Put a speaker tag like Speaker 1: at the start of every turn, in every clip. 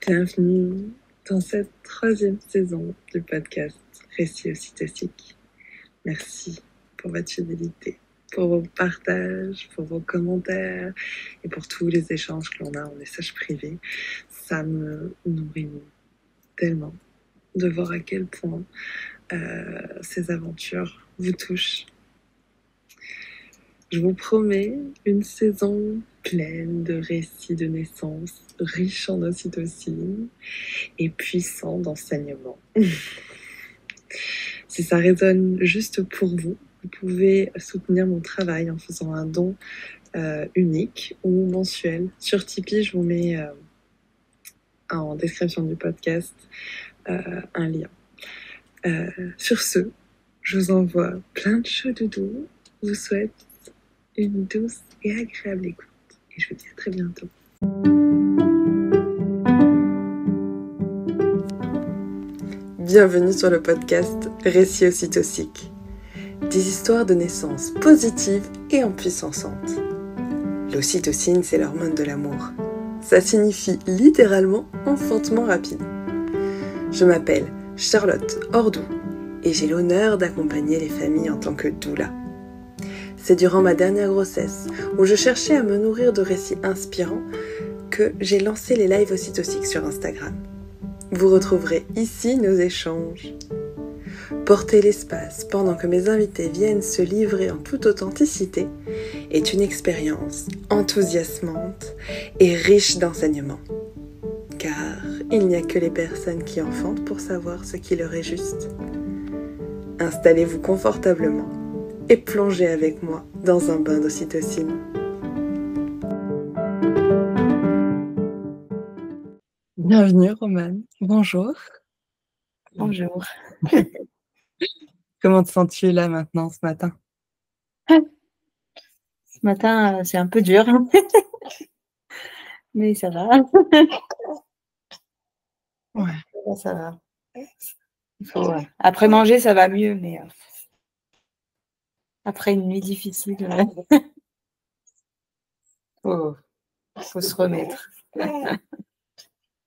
Speaker 1: Bienvenue dans cette troisième saison du podcast Récits ocytociques. Merci pour votre fidélité, pour vos partages, pour vos commentaires et pour tous les échanges que l'on a en message privé. Ça me nourrit tellement de voir à quel point ces aventures vous touchent. Je vous promets une saison pleine de récits de naissance, riche en ocytocine et puissant d'enseignement. Si ça résonne juste pour vous, vous pouvez soutenir mon travail en faisant un don unique ou mensuel. Sur Tipeee, je vous mets en description du podcast un lien. Sur ce, je vous envoie plein de chaud doudou. Je vous souhaite une douce et agréable écoute. Et je vous dis à très bientôt. Bienvenue sur le podcast Récits ocytociques. Des histoires de naissance positives et empuissantes. L'ocytocine, c'est l'hormone de l'amour. Ça signifie littéralement enfantement rapide. Je m'appelle Charlotte Ordou et j'ai l'honneur d'accompagner les familles en tant que doula. C'est durant ma dernière grossesse, où je cherchais à me nourrir de récits inspirants, que j'ai lancé les lives ocytociques sur Instagram. Vous retrouverez ici nos échanges. Porter l'espace pendant que mes invités viennent se livrer en toute authenticité est une expérience enthousiasmante et riche d'enseignements. Car il n'y a que les personnes qui enfantent pour savoir ce qui leur est juste. Installez-vous confortablement et plongez avec moi dans un bain d'ocytocine. Bienvenue Romane, bonjour.
Speaker 2: Bonjour.
Speaker 1: Comment te sens-tu là maintenant ce matin?
Speaker 2: Ce matin, c'est un peu dur, mais ça va.
Speaker 1: Ouais.
Speaker 2: Ça va. Après manger, ça va mieux, mais après une nuit difficile, faut se remettre.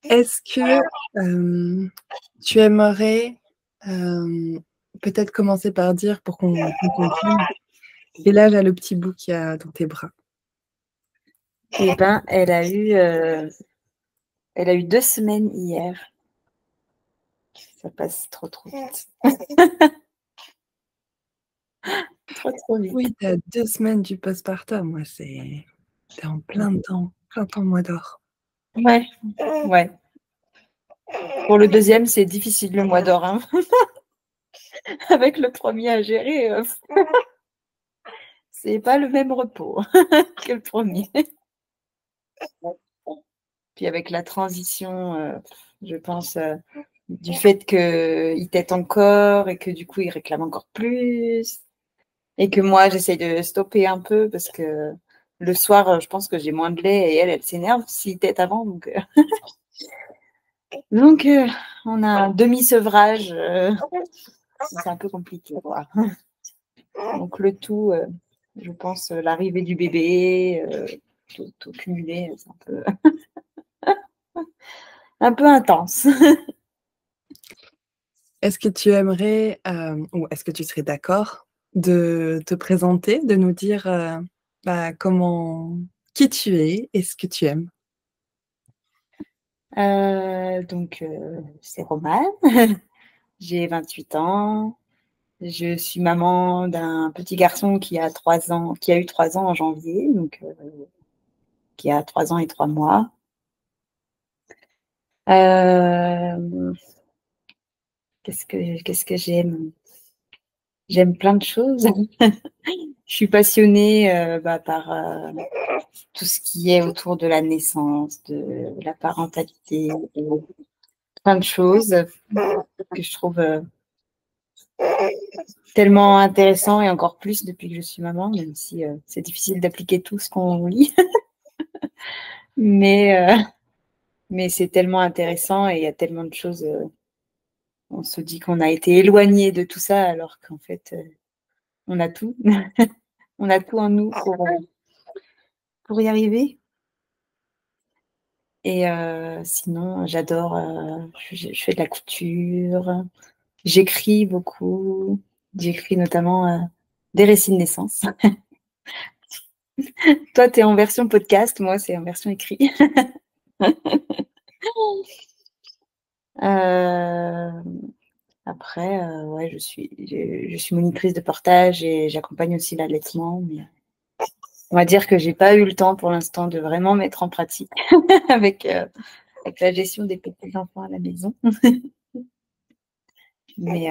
Speaker 1: Est-ce que tu aimerais peut-être commencer par dire, pour qu'on comprenne, quel âge a le petit bout qu'il y a dans tes bras?
Speaker 2: Eh ben, elle a eu 2 semaines hier. Ça passe trop vite. trop vite.
Speaker 1: Oui, tu as 2 semaines du postpartum. Ouais, t'es en plein temps mois d'or.
Speaker 2: Ouais. Pour le deuxième, c'est difficile le mois d'or, hein. Avec le premier à gérer, c'est pas le même repos que le premier. Puis avec la transition, je pense, du fait qu'il tète encore et que du coup, il réclame encore plus. Et que moi, j'essaye de stopper un peu parce que le soir, je pense que j'ai moins de lait et elle s'énerve s'il tète avant. Donc, on a un demi-sevrage. C'est un peu compliqué, quoi. Donc, le tout, je pense, l'arrivée du bébé, tout cumulé, c'est un peu intense.
Speaker 1: Est-ce que tu aimerais, ou est-ce que tu serais d'accord de te présenter, de nous dire qui tu es et ce que tu aimes?
Speaker 2: C'est Romane, j'ai 28 ans, je suis maman d'un petit garçon qui a 3 ans, qui a eu 3 ans en janvier, donc qui a 3 ans et 3 mois. Qu'est-ce que j'aime? J'aime plein de choses. Je suis passionnée par tout ce qui est autour de la naissance, de la parentalité, plein de choses que je trouve tellement intéressant et encore plus depuis que je suis maman, même si c'est difficile d'appliquer tout ce qu'on lit. mais c'est tellement intéressant et il y a tellement de choses. On se dit qu'on a été éloigné de tout ça alors qu'en fait, on a tout. On a tout en nous pour y arriver. Et sinon, j'adore, je fais de la couture, j'écris beaucoup, j'écris notamment des récits de naissance. Toi, tu es en version podcast, moi, c'est en version écrit. Après, ouais, je suis monitrice de portage et j'accompagne aussi l'allaitement. Mais on va dire que j'ai pas eu le temps pour l'instant de vraiment mettre en pratique avec la gestion des petits enfants à la maison. Mais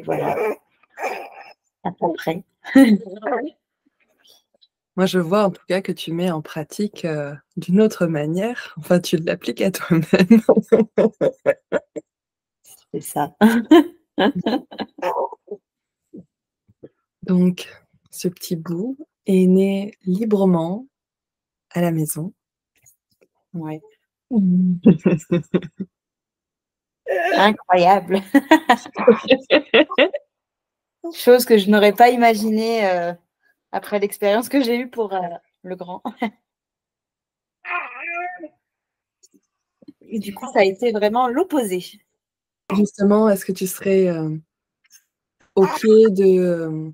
Speaker 2: voilà, à peu près.
Speaker 1: Moi, je vois en tout cas que tu mets en pratique d'une autre manière. Enfin, tu l'appliques à toi-même.
Speaker 2: C'est ça.
Speaker 1: Donc, ce petit bout est né librement à la maison.
Speaker 2: Ouais. Incroyable. Chose que je n'aurais pas imaginée après l'expérience que j'ai eue pour le grand. Et du coup, ça a été vraiment l'opposé.
Speaker 1: Justement, est-ce que tu serais OK de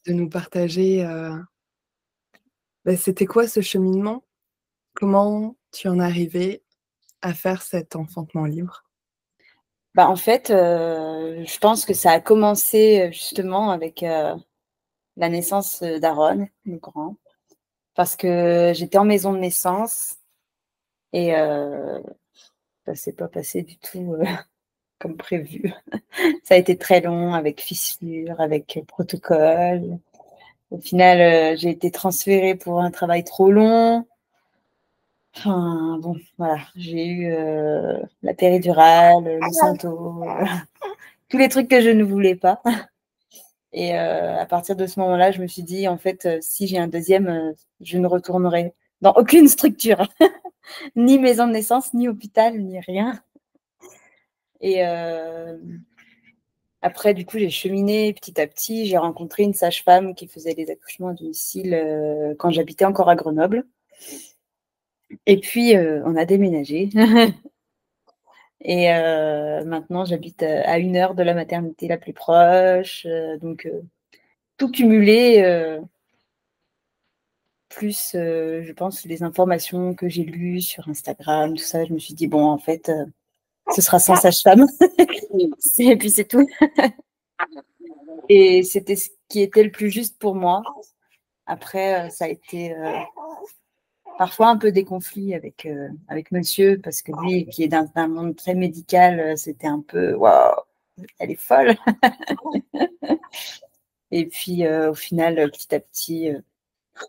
Speaker 1: nous partager c'était quoi ce cheminement? Comment tu en es arrivée à faire cet enfantement libre?
Speaker 2: Bah, en fait, je pense que ça a commencé justement avec la naissance d'Aaron, le grand, parce que j'étais en maison de naissance et ça s'est pas passé du tout comme prévu. Ça a été très long, avec fissure, avec protocole. Au final, j'ai été transférée pour un travail trop long. Enfin, bon, voilà, j'ai eu la péridurale, le santo, tous les trucs que je ne voulais pas. Et à partir de ce moment-là, je me suis dit, en fait, si j'ai un deuxième, je ne retournerai dans aucune structure, ni maison de naissance, ni hôpital, ni rien. Et après, du coup, j'ai cheminé petit à petit. J'ai rencontré une sage-femme qui faisait les accouchements à domicile quand j'habitais encore à Grenoble. Et puis, on a déménagé. Et maintenant, j'habite à 1 heure de la maternité la plus proche. Donc, tout cumulé, plus, je pense, les informations que j'ai lues sur Instagram, tout ça, je me suis dit, bon, en fait, ce sera sans sage-femme. Et puis, c'est tout. Et c'était ce qui était le plus juste pour moi. Après, ça a été parfois un peu des conflits avec monsieur, parce que lui, qui est d'un monde très médical, c'était un peu, waouh, elle est folle. Et puis, au final, petit à petit,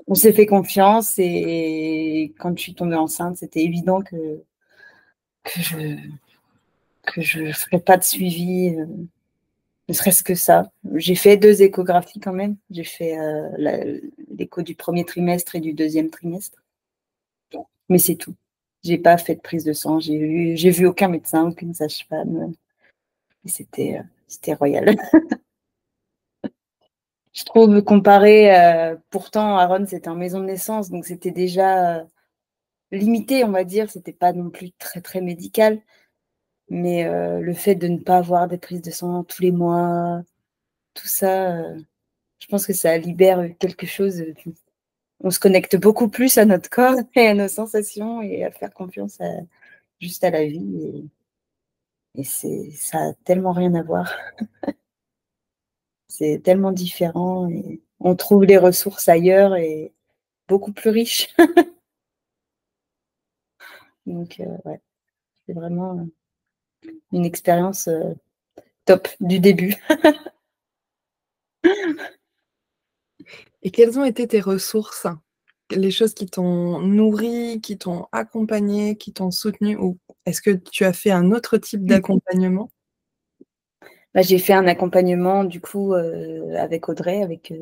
Speaker 2: on s'est fait confiance. Et quand je suis tombée enceinte, c'était évident que je ne ferais pas de suivi, ne serait-ce que ça. J'ai fait 2 échographies quand même. J'ai fait l'écho du premier trimestre et du deuxième trimestre. Mais c'est tout. J'ai pas fait de prise de sang. J'ai vu aucun médecin, aucune sage-femme. Et c'était royal. Je trouve, comparé, pourtant, Aaron, c'était en maison de naissance, donc c'était déjà limité, on va dire. C'était pas non plus très, très médical. Mais le fait de ne pas avoir des prises de sang tous les mois, tout ça, je pense que ça libère quelque chose. On se connecte beaucoup plus à notre corps et à nos sensations et à faire confiance juste à la vie. Et ça a tellement rien à voir. C'est tellement différent. Et on trouve les ressources ailleurs et beaucoup plus riches. Donc, ouais, c'est vraiment une expérience top du début.
Speaker 1: Et quelles ont été tes ressources? Les choses qui t'ont nourri, qui t'ont accompagné, qui t'ont soutenu, ou est-ce que tu as fait un autre type d'accompagnement?
Speaker 2: Bah, j'ai fait un accompagnement du coup avec Audrey, qui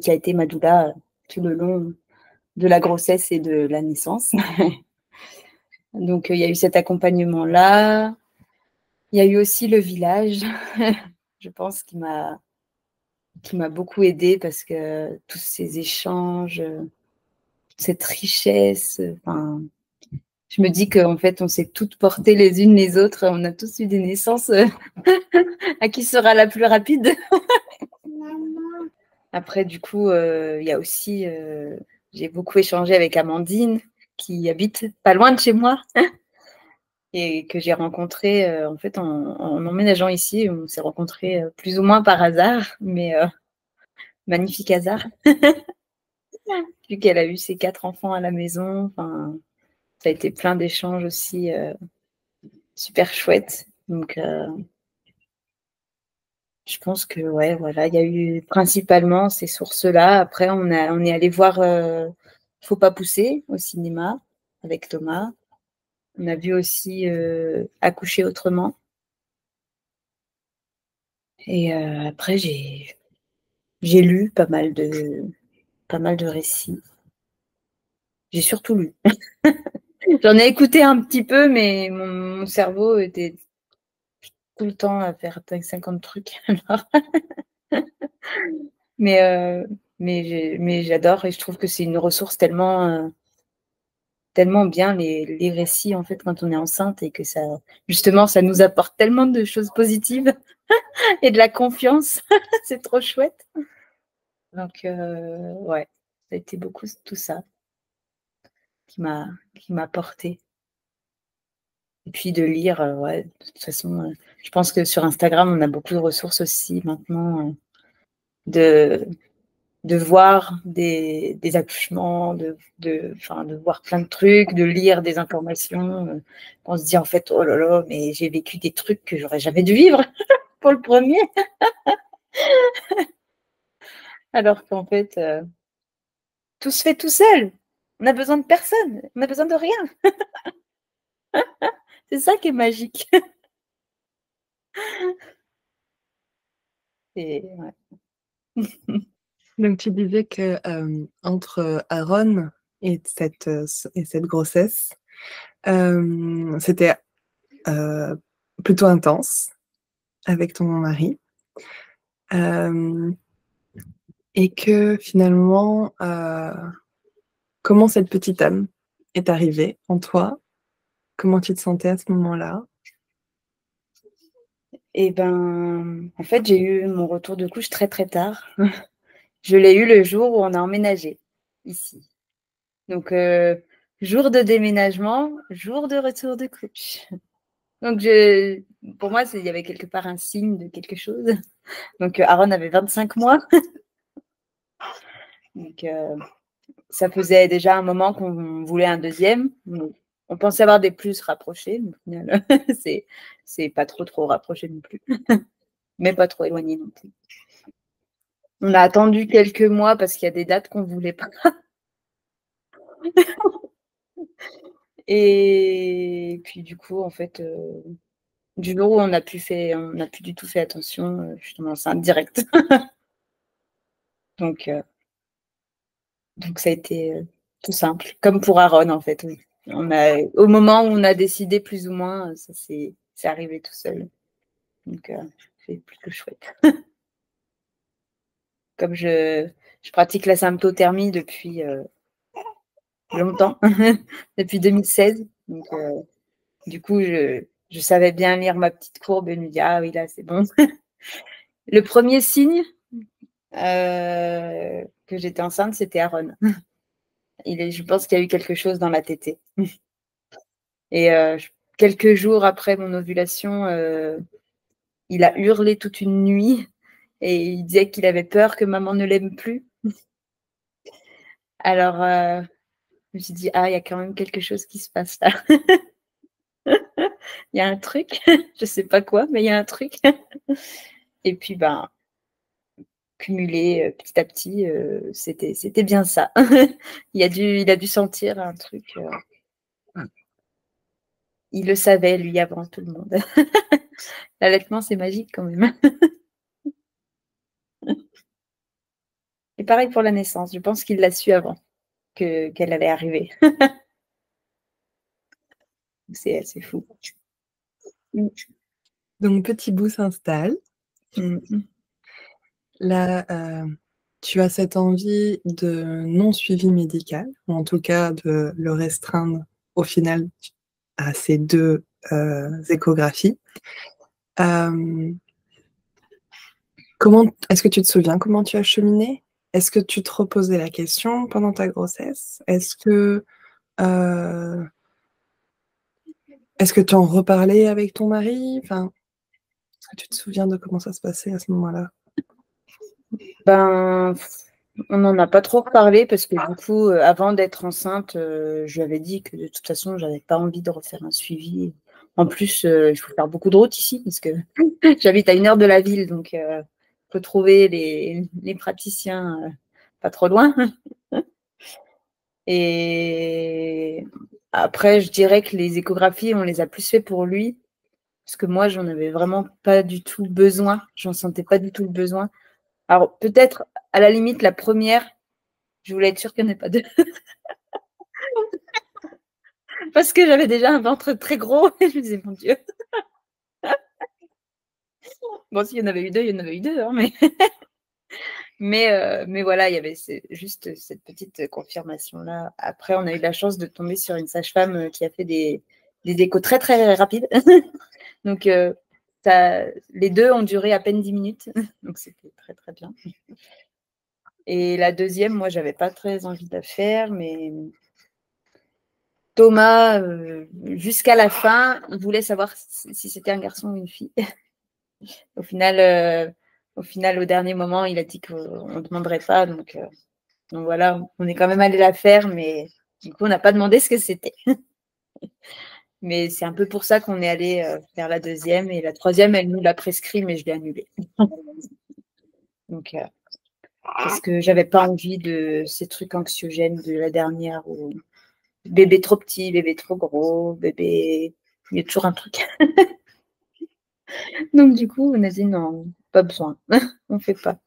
Speaker 2: a été ma doula tout le long de la grossesse et de la naissance. Donc, il y a eu cet accompagnement-là. Il y a eu aussi le village, je pense, qui m'a beaucoup aidée parce que tous ces échanges, cette richesse. Enfin, je me dis qu'en fait, on s'est toutes portées les unes les autres. On a tous eu des naissances. À qui sera la plus rapide? Après, du coup, il y a aussi, j'ai beaucoup échangé avec Amandine, qui habite pas loin de chez moi et que j'ai rencontrée en fait en emménageant ici. On s'est rencontrés plus ou moins par hasard, mais magnifique hasard, vu qu'elle a eu ses 4 enfants à la maison. Enfin, ça a été plein d'échanges aussi super chouettes. Donc, je pense que ouais, voilà, il y a eu principalement ces sources-là. Après, on est allé voir Faut pas pousser au cinéma avec Thomas. On a vu aussi Accoucher autrement. Et après, j'ai lu pas mal de récits. J'ai surtout lu. J'en ai écouté un petit peu, mais mon cerveau était tout le temps à faire 50 trucs. Alors. Mais, mais j'adore et je trouve que c'est une ressource tellement bien les récits en fait quand on est enceinte et que ça justement ça nous apporte tellement de choses positives et de la confiance. C'est trop chouette. Donc ouais, ça a été beaucoup tout ça qui m'a porté. Et puis de lire, ouais, de toute façon, je pense que sur Instagram, on a beaucoup de ressources aussi maintenant de voir des accouchements, de voir plein de trucs, de lire des informations. On se dit en fait, oh là là, mais j'ai vécu des trucs que j'aurais jamais dû vivre pour le premier. Alors qu'en fait, tout se fait tout seul. On a besoin de personne, on a besoin de rien. C'est ça qui est magique. Et, ouais.
Speaker 1: Donc tu disais que entre Aaron et cette grossesse, c'était plutôt intense avec ton mari. Et que finalement, comment cette petite âme est arrivée en toi? Comment tu te sentais à ce moment-là?
Speaker 2: Et ben, en fait, j'ai eu mon retour de couche très très tard. Je l'ai eu le jour où on a emménagé ici. Donc, jour de déménagement, jour de retour de couche. Donc, pour moi, il y avait quelque part un signe de quelque chose. Donc, Aaron avait 25 mois. Donc, ça faisait déjà un moment qu'on voulait un deuxième. Donc, on pensait avoir des plus rapprochés. Mais au final, c'est pas trop rapproché non plus. Mais pas trop éloigné non plus. On a attendu quelques mois parce qu'il y a des dates qu'on ne voulait pas. Et puis, du coup, en fait, du jour où on n'a plus du tout fait attention, je suis tombée enceinte direct. Donc, ça a été tout simple, comme pour Aaron en fait. Oui. Au moment où on a décidé plus ou moins, ça c'est arrivé tout seul. Donc, c'est plutôt chouette. Comme je pratique la symptothermie depuis longtemps, depuis 2016. Donc, du coup, je savais bien lire ma petite courbe et me dire, ah oui, là, c'est bon. Le premier signe que j'étais enceinte, c'était Aaron. Je pense qu'il y a eu quelque chose dans la tétée. Et quelques jours après mon ovulation, il a hurlé toute une nuit et il disait qu'il avait peur que maman ne l'aime plus. Alors, je me suis dit, ah, il y a quand même quelque chose qui se passe là. Il y a un truc, je ne sais pas quoi, mais il y a un truc. Et puis, ben, cumulé petit à petit, c'était bien ça. Il a dû sentir un truc. Il le savait, lui, avant tout le monde. L'allaitement, c'est magique quand même. Et pareil pour la naissance. Je pense qu'il l'a su avant qu'elle allait arriver. C'est fou.
Speaker 1: Donc petit bout s'installe.
Speaker 2: Mm.
Speaker 1: Là, tu as cette envie de non-suivi médical, ou en tout cas de le restreindre au final à ces deux échographies. Est-ce que tu te souviens comment tu as cheminé? Est-ce que tu te reposais la question pendant ta grossesse? Euh, est-ce que tu en reparlais avec ton mari? Enfin, est-ce que tu te souviens de comment ça se passait à ce moment-là?
Speaker 2: Ben, on n'en a pas trop reparlé parce que du coup, avant d'être enceinte, je lui avais dit que de toute façon, j'avais pas envie de refaire un suivi. En plus, il faut faire beaucoup de route ici parce que j'habite à 1 heure de la ville, donc il faut trouver les praticiens pas trop loin. Et après, je dirais que les échographies, on les a plus fait pour lui parce que moi, j'en avais vraiment pas du tout besoin. J'en sentais pas du tout le besoin. Alors, peut-être, à la limite, la première, je voulais être sûre qu'il n'y en ait pas deux. Parce que j'avais déjà un ventre très gros. Et je me disais, mon Dieu. Bon, s'il y en avait eu deux, il y en avait eu deux. Hein, mais voilà, il y avait juste cette petite confirmation-là. Après, on a eu la chance de tomber sur une sage-femme qui a fait des échos très, très rapides. Donc, les deux ont duré à peine 10 minutes. Donc, c'était très, très bien. Et la deuxième, moi, j'avais pas très envie de la faire, mais Thomas, jusqu'à la fin, il voulait savoir si c'était un garçon ou une fille. Au final, au dernier moment, il a dit qu'on ne demanderait pas. Donc voilà, on est quand même allé la faire, mais du coup, on n'a pas demandé ce que c'était. Mais c'est un peu pour ça qu'on est allé faire la deuxième. Et la troisième, elle nous l'a prescrit, mais je l'ai annulée. Donc, parce que j'avais pas envie de ces trucs anxiogènes de la dernière où bébé trop petit, bébé trop gros, bébé. Il y a toujours un truc. Donc, du coup, on a dit non, pas besoin. On fait pas.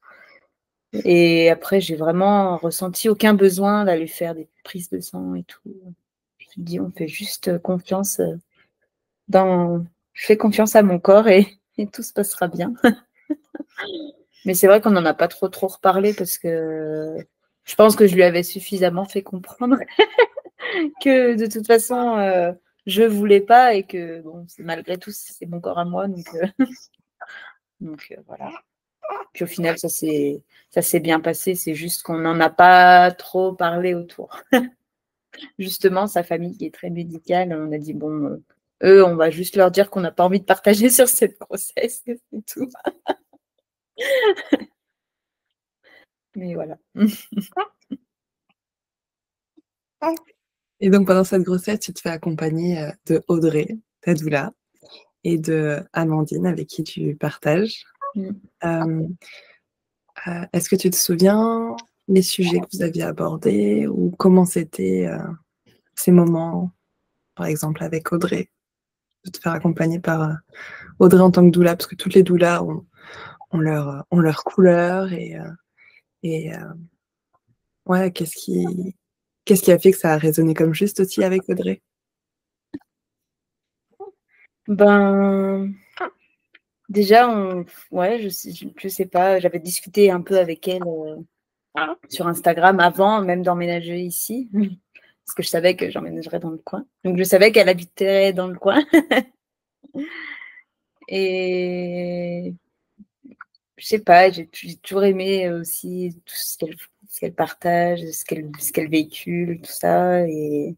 Speaker 2: Et après, j'ai vraiment ressenti aucun besoin d'aller faire des prises de sang et tout. Je me suis dit, on fait juste confiance je fais confiance à mon corps et tout se passera bien. Mais c'est vrai qu'on n'en a pas trop reparlé parce que je pense que je lui avais suffisamment fait comprendre que de toute façon, je voulais pas et que bon, malgré tout, c'est mon corps à moi. Donc voilà. Puis au final, ça s'est bien passé. C'est juste qu'on n'en a pas trop parlé autour. Justement, sa famille qui est très médicale, on a dit, bon, eux, on va juste leur dire qu'on n'a pas envie de partager sur cette grossesse, c'est tout. Mais voilà.
Speaker 1: Et donc pendant cette grossesse, tu te fais accompagner de Audrey, ta doula, et de Amandine, avec qui tu partages. Est-ce que tu te souviens les sujets que vous aviez abordés ou comment c'était ces moments, par exemple avec Audrey, de te faire accompagner par Audrey en tant que doula, parce que toutes les doulas ont leur couleur et ouais, qu'est-ce qui a fait que ça a résonné comme juste aussi avec Audrey?
Speaker 2: Ben, déjà, ouais, je sais pas, j'avais discuté un peu avec elle sur Instagram avant même d'emménager ici, parce que je savais que j'emménagerais dans le coin. Donc, je savais qu'elle habiterait dans le coin. Et je sais pas, j'ai toujours aimé aussi tout ce qu'elle partage, ce qu'elle véhicule, tout ça. Et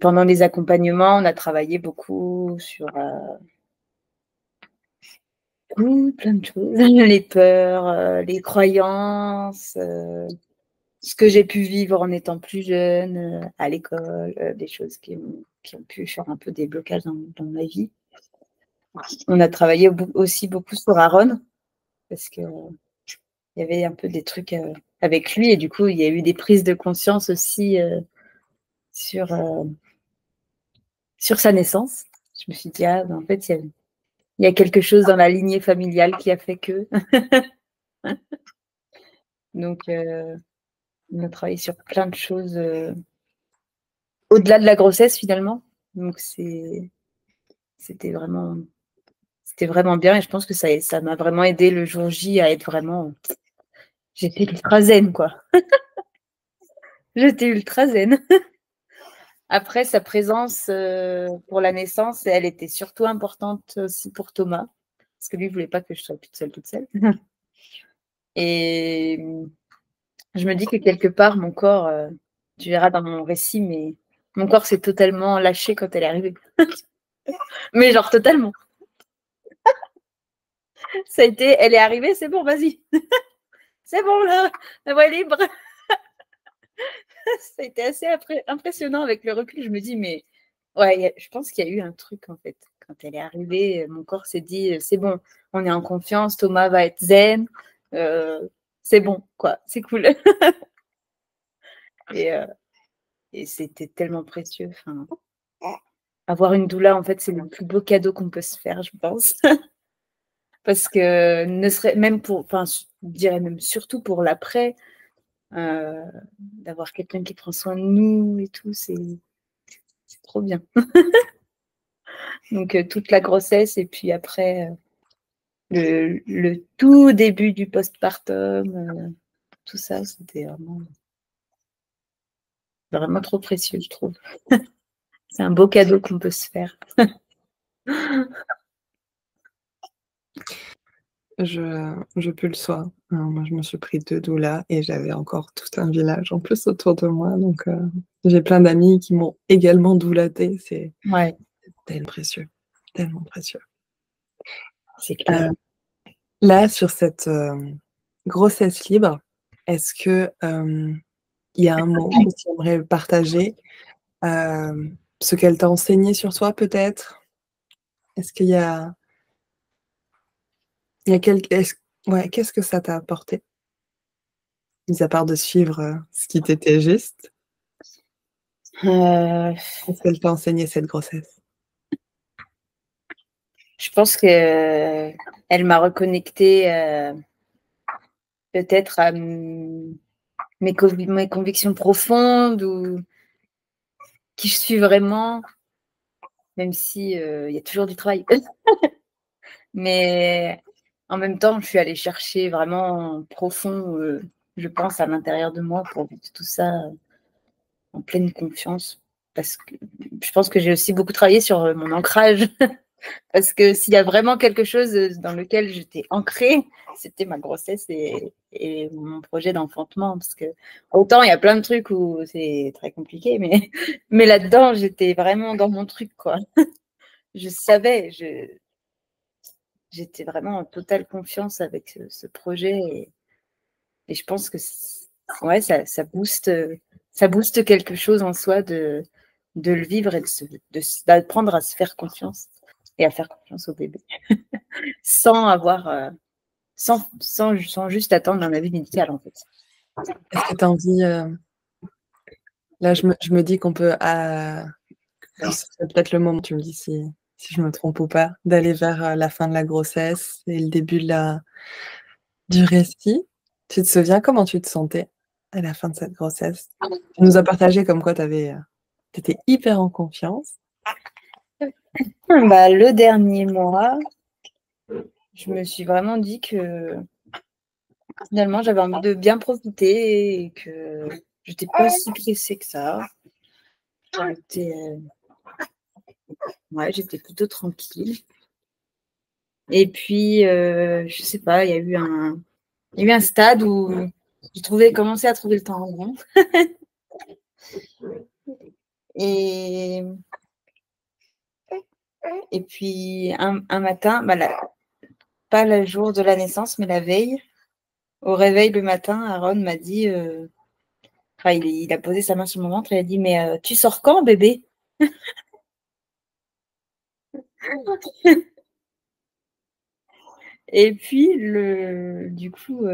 Speaker 2: pendant les accompagnements, on a travaillé beaucoup sur plein de choses. Les peurs, les croyances, ce que j'ai pu vivre en étant plus jeune, à l'école, des choses qui ont pu faire un peu des blocages dans ma vie. On a travaillé aussi beaucoup sur Aaron, parce que il y avait un peu des trucs avec lui et du coup, il y a eu des prises de conscience aussi sur sa naissance. Je me suis dit, ah, ben, en fait, il y a quelque chose dans la lignée familiale qui a fait que. Donc, on a travaillé sur plein de choses au-delà de la grossesse finalement. Donc, c'était vraiment bien et je pense que ça m'a vraiment aidé le jour J à être vraiment j'étais ultra zen, quoi. J'étais ultra zen. Après, sa présence pour la naissance, elle était surtout importante aussi pour Thomas, parce que lui ne voulait pas que je sois toute seule, toute seule. Et je me dis que quelque part, mon corps, tu verras dans mon récit, mais mon corps s'est totalement lâché quand elle est arrivée. Mais genre totalement. Ça a été, elle est arrivée, c'est bon, vas-y. C'est bon, là, la voie est libre. Ça a été assez impressionnant avec le recul. Je me dis, mais ouais, je pense qu'il y a eu un truc, en fait. Quand elle est arrivée, mon corps s'est dit, c'est bon, on est en confiance, Thomas va être zen. C'est bon, quoi, c'est cool. Et c'était tellement précieux. Enfin, avoir une doula, en fait, c'est le plus beau cadeau qu'on peut se faire, je pense. Parce que ne serait même pour, enfin, je dirais même surtout pour l'après, d'avoir quelqu'un qui prend soin de nous et tout, c'est trop bien. Donc toute la grossesse et puis après le tout début du postpartum, tout ça, c'était vraiment trop précieux, je trouve. C'est un beau cadeau qu'on peut se faire.
Speaker 1: Je peux le soir. Moi, je me suis pris 2 doulas et j'avais encore tout un village en plus autour de moi. Donc, j'ai plein d'amis qui m'ont également doulaté. C'est
Speaker 2: Ouais,
Speaker 1: tellement précieux, tellement précieux.
Speaker 2: c'est clair.
Speaker 1: Là, sur cette grossesse libre, est-ce que il y a un mot que tu aimerais partager? Ce qu'elle t'a enseigné sur toi, peut-être? Est-ce qu'il y a, ouais, qu'est-ce que ça t'a apporté? Mis à part de suivre ce qui t'était juste,
Speaker 2: Euh,
Speaker 1: qu'est-ce qu'elle t'a enseigné cette grossesse?
Speaker 2: je pense que elle m'a reconnecté peut-être à mes convictions profondes ou qui je suis vraiment, même si il y a toujours du travail. Mais en même temps, je suis allée chercher vraiment profond, je pense, à l'intérieur de moi pour vivre tout ça en pleine confiance. Parce que je pense que j'ai aussi beaucoup travaillé sur mon ancrage. Parce que s'il y a vraiment quelque chose dans lequel j'étais ancrée, c'était ma grossesse et mon projet d'enfantement. Parce que autant il y a plein de trucs où c'est très compliqué, mais là-dedans, j'étais vraiment dans mon truc, quoi. Je savais, j'étais vraiment en totale confiance avec ce projet et je pense que ouais, ça booste quelque chose en soi de le vivre et d'apprendre à se faire confiance et à faire confiance au bébé sans avoir sans juste attendre un avis médical en fait.
Speaker 1: Est-ce que tu as envie, là je me dis qu'on peut, c'est peut-être le moment, tu me dis si je me trompe ou pas, d'aller vers la fin de la grossesse et le début du récit. Tu te souviens comment tu te sentais à la fin de cette grossesse? Tu nous as partagé comme quoi tu étais hyper en confiance.
Speaker 2: Bah, le dernier mois, je me suis vraiment dit que finalement j'avais envie de bien profiter et que j'étais pas si pressée que ça. J'étais plutôt tranquille. Et puis, je sais pas, il y a eu un stade où j'ai commencé à trouver le temps long. Et, et puis, un matin, bah, pas le jour de la naissance, mais la veille, au réveil le matin, Aaron m'a dit, il a posé sa main sur mon ventre et il a dit, mais tu sors quand, bébé? Et puis, du coup,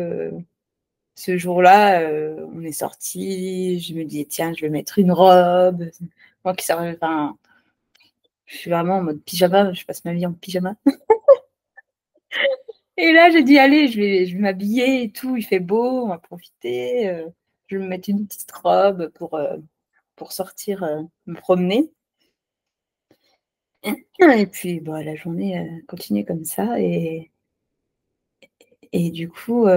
Speaker 2: ce jour-là, on est sorti. Je me dis, tiens, je vais mettre une robe. Moi qui savais, enfin, je suis vraiment en mode pyjama. Je passe ma vie en pyjama. Et là, j'ai dit, allez, je vais m'habiller et tout. Il fait beau, on va profiter. Je vais me mettre une petite robe pour sortir, me promener. Et puis, bah, la journée continue comme ça. Et du coup,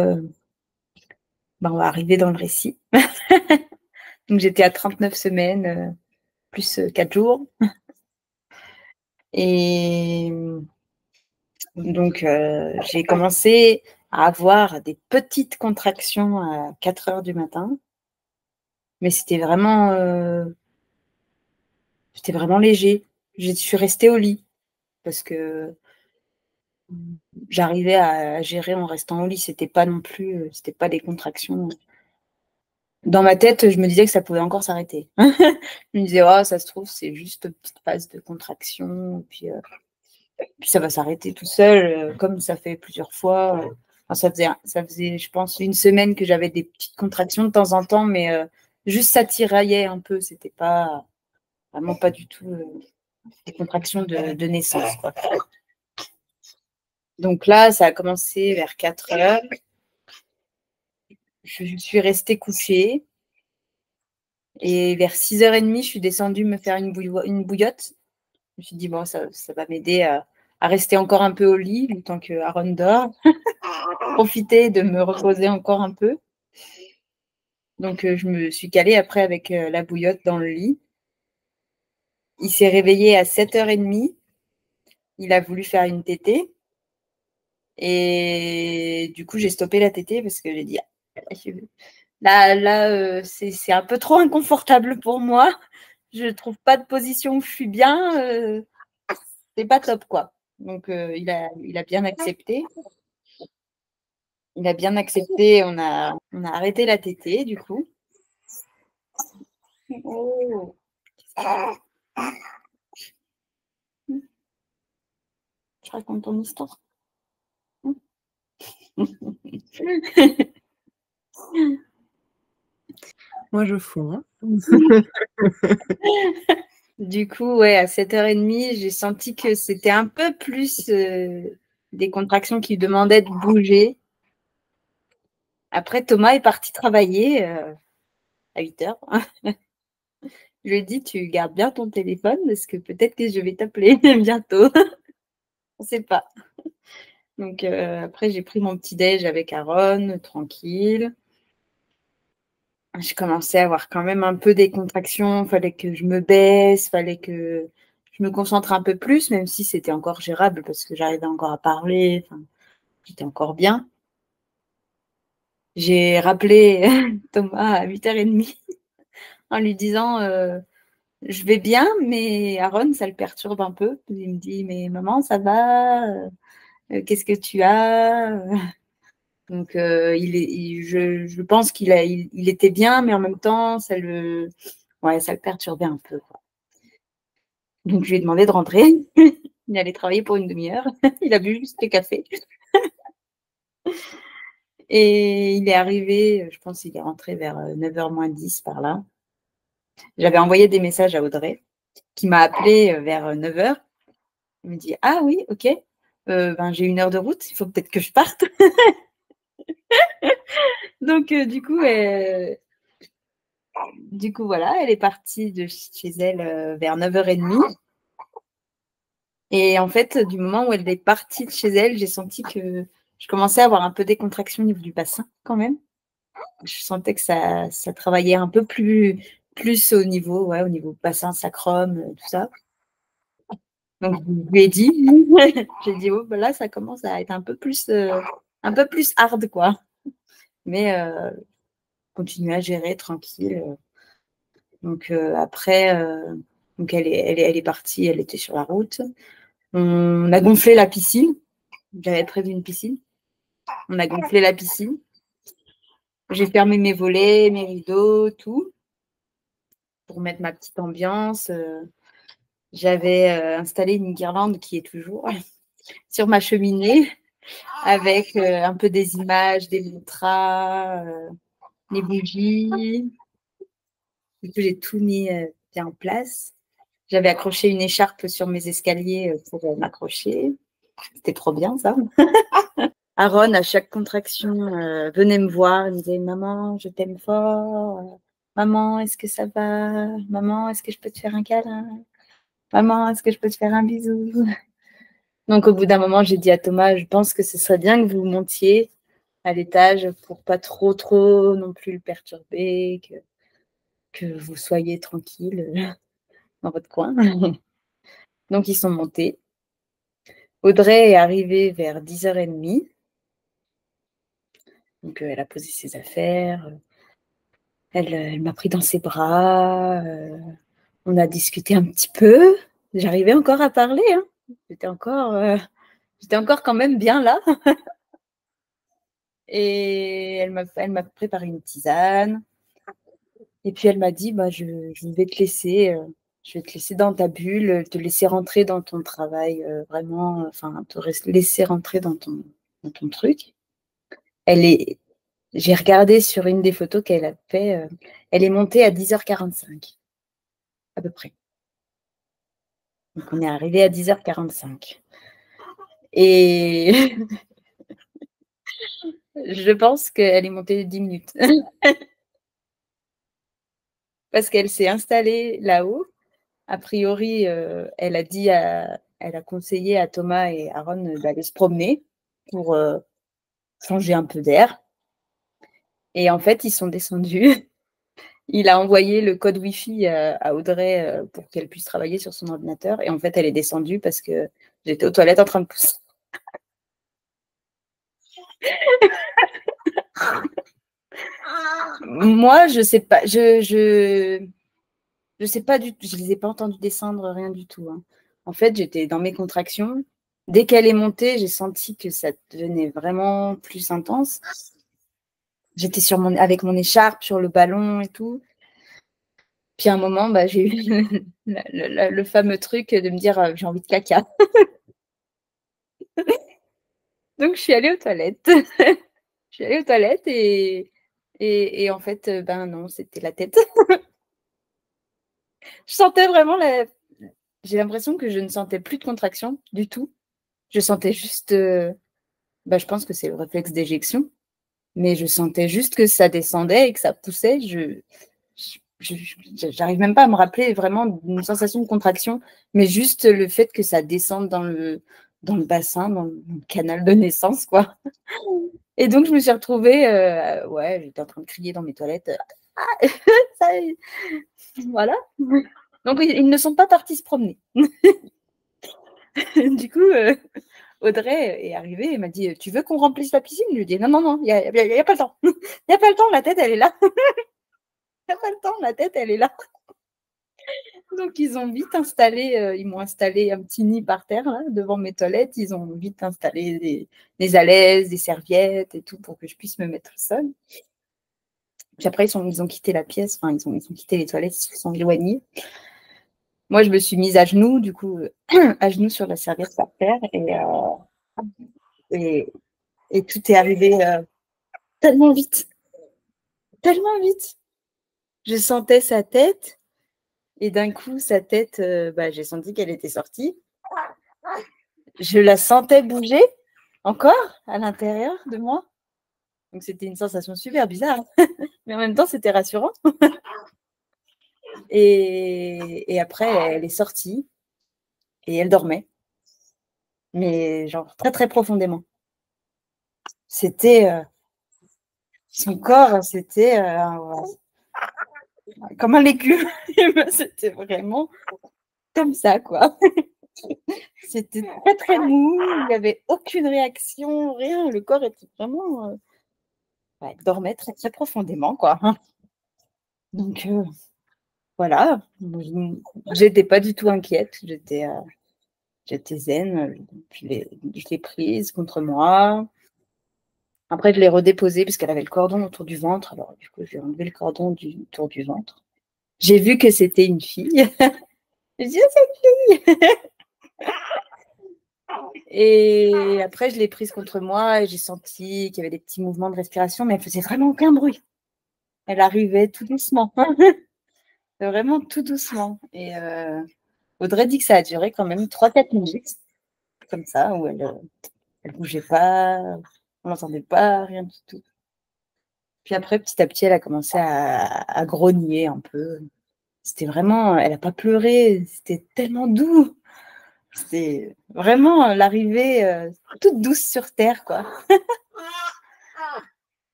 Speaker 2: on va arriver dans le récit. Donc, j'étais à 39 semaines, plus 4 jours. Et donc, j'ai commencé à avoir des petites contractions à 4 heures du matin. Mais c'était vraiment léger. Je suis restée au lit parce que j'arrivais à gérer en restant au lit. C'était pas non plus, c'était pas des contractions. Dans ma tête, je me disais que ça pouvait encore s'arrêter. Je me disais, oh, ça se trouve, c'est juste une petite phase de contraction. Puis ça va s'arrêter tout seul, comme ça fait plusieurs fois. Enfin, ça faisait, je pense, une semaine que j'avais des petites contractions de temps en temps, mais juste ça tiraillait un peu. C'était pas vraiment pas du tout des contractions de naissance, quoi. Donc là, ça a commencé vers 4 heures. Je suis restée couchée. Et vers 6h30, je suis descendue me faire une bouillotte. Je me suis dit, bon, ça va m'aider à rester encore un peu au lit, le temps que Aaron dort. Profiter de me reposer encore un peu. Donc, je me suis calée après avec la bouillotte dans le lit. Il s'est réveillé à 7h30. Il a voulu faire une tétée. Et du coup, j'ai stoppé la tétée parce que j'ai dit, là, c'est un peu trop inconfortable pour moi. Je ne trouve pas de position où je suis bien. C'est pas top, quoi. Donc, il a bien accepté. Il a bien accepté. On a arrêté la tétée, du coup. Oh. Je raconte ton histoire.
Speaker 1: Moi, je fonds.
Speaker 2: Du coup, ouais, à 7h30, j'ai senti que c'était un peu plus des contractions qui demandaient de bouger. Après, Thomas est parti travailler à 8h. Je lui ai dit, tu gardes bien ton téléphone parce que peut-être que je vais t'appeler bientôt. On ne sait pas. Donc, après, j'ai pris mon petit déj avec Aaron, tranquille. Je commençais à avoir quand même un peu des contractions. Il fallait que je me baisse, il fallait que je me concentre un peu plus, même si c'était encore gérable parce que j'arrivais encore à parler. Enfin, j'étais encore bien. J'ai rappelé Thomas à 8h30 en lui disant je vais bien, mais Aaron, ça le perturbe un peu. Il me dit mais maman, ça va qu'est-ce que tu as Donc, je pense il était bien, mais en même temps, ça le perturbait un peu, quoi. Donc, je lui ai demandé de rentrer. Il allait travailler pour une demi-heure. Il a bu juste le café. Et il est arrivé, je pense qu'il est rentré vers 9h moins 10 par là. J'avais envoyé des messages à Audrey, qui m'a appelé vers 9h. Il me dit, ah oui, ok, j'ai 1 heure de route, il faut peut-être que je parte. Donc, du coup, voilà, elle est partie de chez elle vers 9h30. Et en fait, du moment où elle est partie de chez elle, j'ai senti que je commençais à avoir un peu des contractions au niveau du bassin quand même. Je sentais que ça travaillait un peu plus au niveau bassin, sacrum, tout ça. Donc, je lui ai dit, j'ai dit, oh, ben là, ça commence à être un peu plus hard, quoi. Mais continuer à gérer tranquille. Donc, après, donc elle est partie, elle était sur la route. On a gonflé la piscine. J'avais prévu une piscine. On a gonflé la piscine. J'ai fermé mes volets, mes rideaux, tout, pour mettre ma petite ambiance. J'avais installé une guirlande qui est toujours sur ma cheminée, avec un peu des images, des mantras, les bougies. Du coup, j'ai tout mis bien en place. J'avais accroché une écharpe sur mes escaliers pour m'accrocher. C'était trop bien, ça. Aaron, à chaque contraction, venait me voir. Il me disait, maman, je t'aime fort. Maman, est-ce que ça va? Maman, est-ce que je peux te faire un câlin? Maman, est-ce que je peux te faire un bisou? Donc, au bout d'un moment, j'ai dit à Thomas, je pense que ce serait bien que vous montiez à l'étage pour pas trop non plus le perturber, que vous soyez tranquille dans votre coin. Donc, ils sont montés. Audrey est arrivée vers 10h30. Donc, elle a posé ses affaires. Elle m'a pris dans ses bras. On a discuté un petit peu. J'arrivais encore à parler. Hein. J'étais encore quand même bien là. Et elle m'a préparé une tisane. Et puis, elle m'a dit, bah, je vais te laisser. Je vais te laisser dans ta bulle, te laisser rentrer dans ton travail, vraiment, enfin, te laisser rentrer dans ton truc. J'ai regardé sur une des photos qu'elle a fait, elle est montée à 10h45, à peu près. Donc, on est arrivé à 10h45. Et je pense qu'elle est montée 10 minutes. Parce qu'elle s'est installée là-haut. A priori, elle a conseillé à Thomas et Aaron d'aller se promener pour changer un peu d'air. Et en fait, ils sont descendus. Il a envoyé le code Wi-Fi à Audrey pour qu'elle puisse travailler sur son ordinateur. Et en fait, elle est descendue parce que j'étais aux toilettes en train de pousser. Moi, je sais pas. Je sais pas du tout. Je les ai pas entendus descendre, rien du tout. Hein. En fait, j'étais dans mes contractions. Dès qu'elle est montée, j'ai senti que ça devenait vraiment plus intense. J'étais avec mon écharpe sur le ballon et tout. Puis à un moment, bah, j'ai eu le fameux truc de me dire j'ai envie de caca. Donc je suis allée aux toilettes. Je suis allée aux toilettes et en fait, ben non, c'était la tête. Je sentais vraiment j'ai l'impression que je ne sentais plus de contraction du tout. Je sentais juste, bah, je pense que c'est le réflexe d'éjection, mais je sentais juste que ça descendait et que ça poussait. J'arrive même pas à me rappeler vraiment d'une sensation de contraction, mais juste le fait que ça descende dans le bassin, dans le canal de naissance, quoi. Et donc, je me suis retrouvée, ouais, j'étais en train de crier dans mes toilettes. Ça, voilà. Donc, ils ne sont pas partis se promener. Du coup, Audrey est arrivée et m'a dit tu veux qu'on remplisse la piscine? Je lui ai dit non, non, non, il n'y a pas le temps. Il n'y a pas le temps, la tête, elle est là. Il n'y a pas le temps, la tête, elle est là. Donc, ils ont vite installé, ils m'ont installé un petit nid par terre là, devant mes toilettes. Ils ont vite installé des alaises, des serviettes et tout pour que je puisse me mettre au sol. Puis après, ils ont quitté la pièce, enfin, ils ont quitté les toilettes, ils se sont éloignés. Moi, je me suis mise à genoux, du coup, à genoux sur la serviette par terre et tout est arrivé tellement vite, tellement vite. Je sentais sa tête et d'un coup, sa tête, bah, j'ai senti qu'elle était sortie. Je la sentais bouger encore à l'intérieur de moi. Donc, c'était une sensation super bizarre, mais en même temps, c'était rassurant. Et après, elle est sortie et elle dormait, mais genre très, très profondément. C'était son corps, c'était comme un légume. C'était vraiment comme ça, quoi. C'était très, très mou. Il n'y avait aucune réaction, rien. Le corps était vraiment... ouais, dormait très, très profondément, quoi. Donc, voilà. J'étais pas du tout inquiète. J'étais zen. Je l'ai prise contre moi. Après, je l'ai redéposée parce qu'elle avait le cordon autour du ventre. Alors, du coup, j'ai enlevé le cordon autour du ventre. J'ai vu que c'était une fille. J'ai dit, c'est une fille. Et après, je l'ai prise contre moi et j'ai senti qu'il y avait des petits mouvements de respiration, mais elle faisait vraiment aucun bruit. Elle arrivait tout doucement. Vraiment tout doucement. Et Audrey dit que ça a duré quand même 3-4 minutes, comme ça, où elle ne bougeait pas, on n'entendait pas, rien du tout. Puis après, petit à petit, elle a commencé à grogner un peu. C'était vraiment, elle n'a pas pleuré, c'était tellement doux. C'était vraiment l'arrivée toute douce sur Terre, quoi.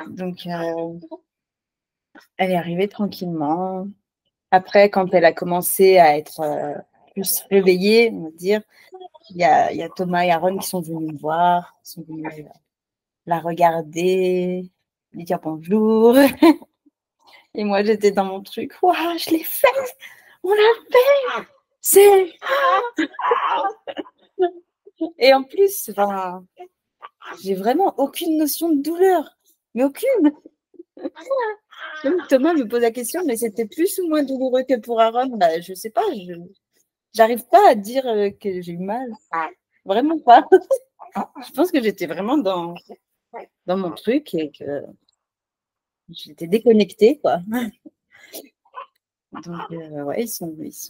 Speaker 2: Donc, elle est arrivée tranquillement. Après, quand elle a commencé à être plus réveillée, on va dire, il y a Thomas et Aaron qui sont venus me voir, qui sont venus la regarder, lui dire bonjour. Et moi, j'étais dans mon truc. Waouh, je l'ai fait! On l'a fait! C'est. Et en plus, enfin, j'ai vraiment aucune notion de douleur. Mais aucune! Donc, Thomas me pose la question, mais c'était plus ou moins douloureux que pour Aaron? Bah, je sais pas, j'arrive pas à dire que j'ai eu mal. Vraiment pas. Je pense que j'étais vraiment dans mon truc et que j'étais déconnectée, quoi. Donc, ouais, ils sont venus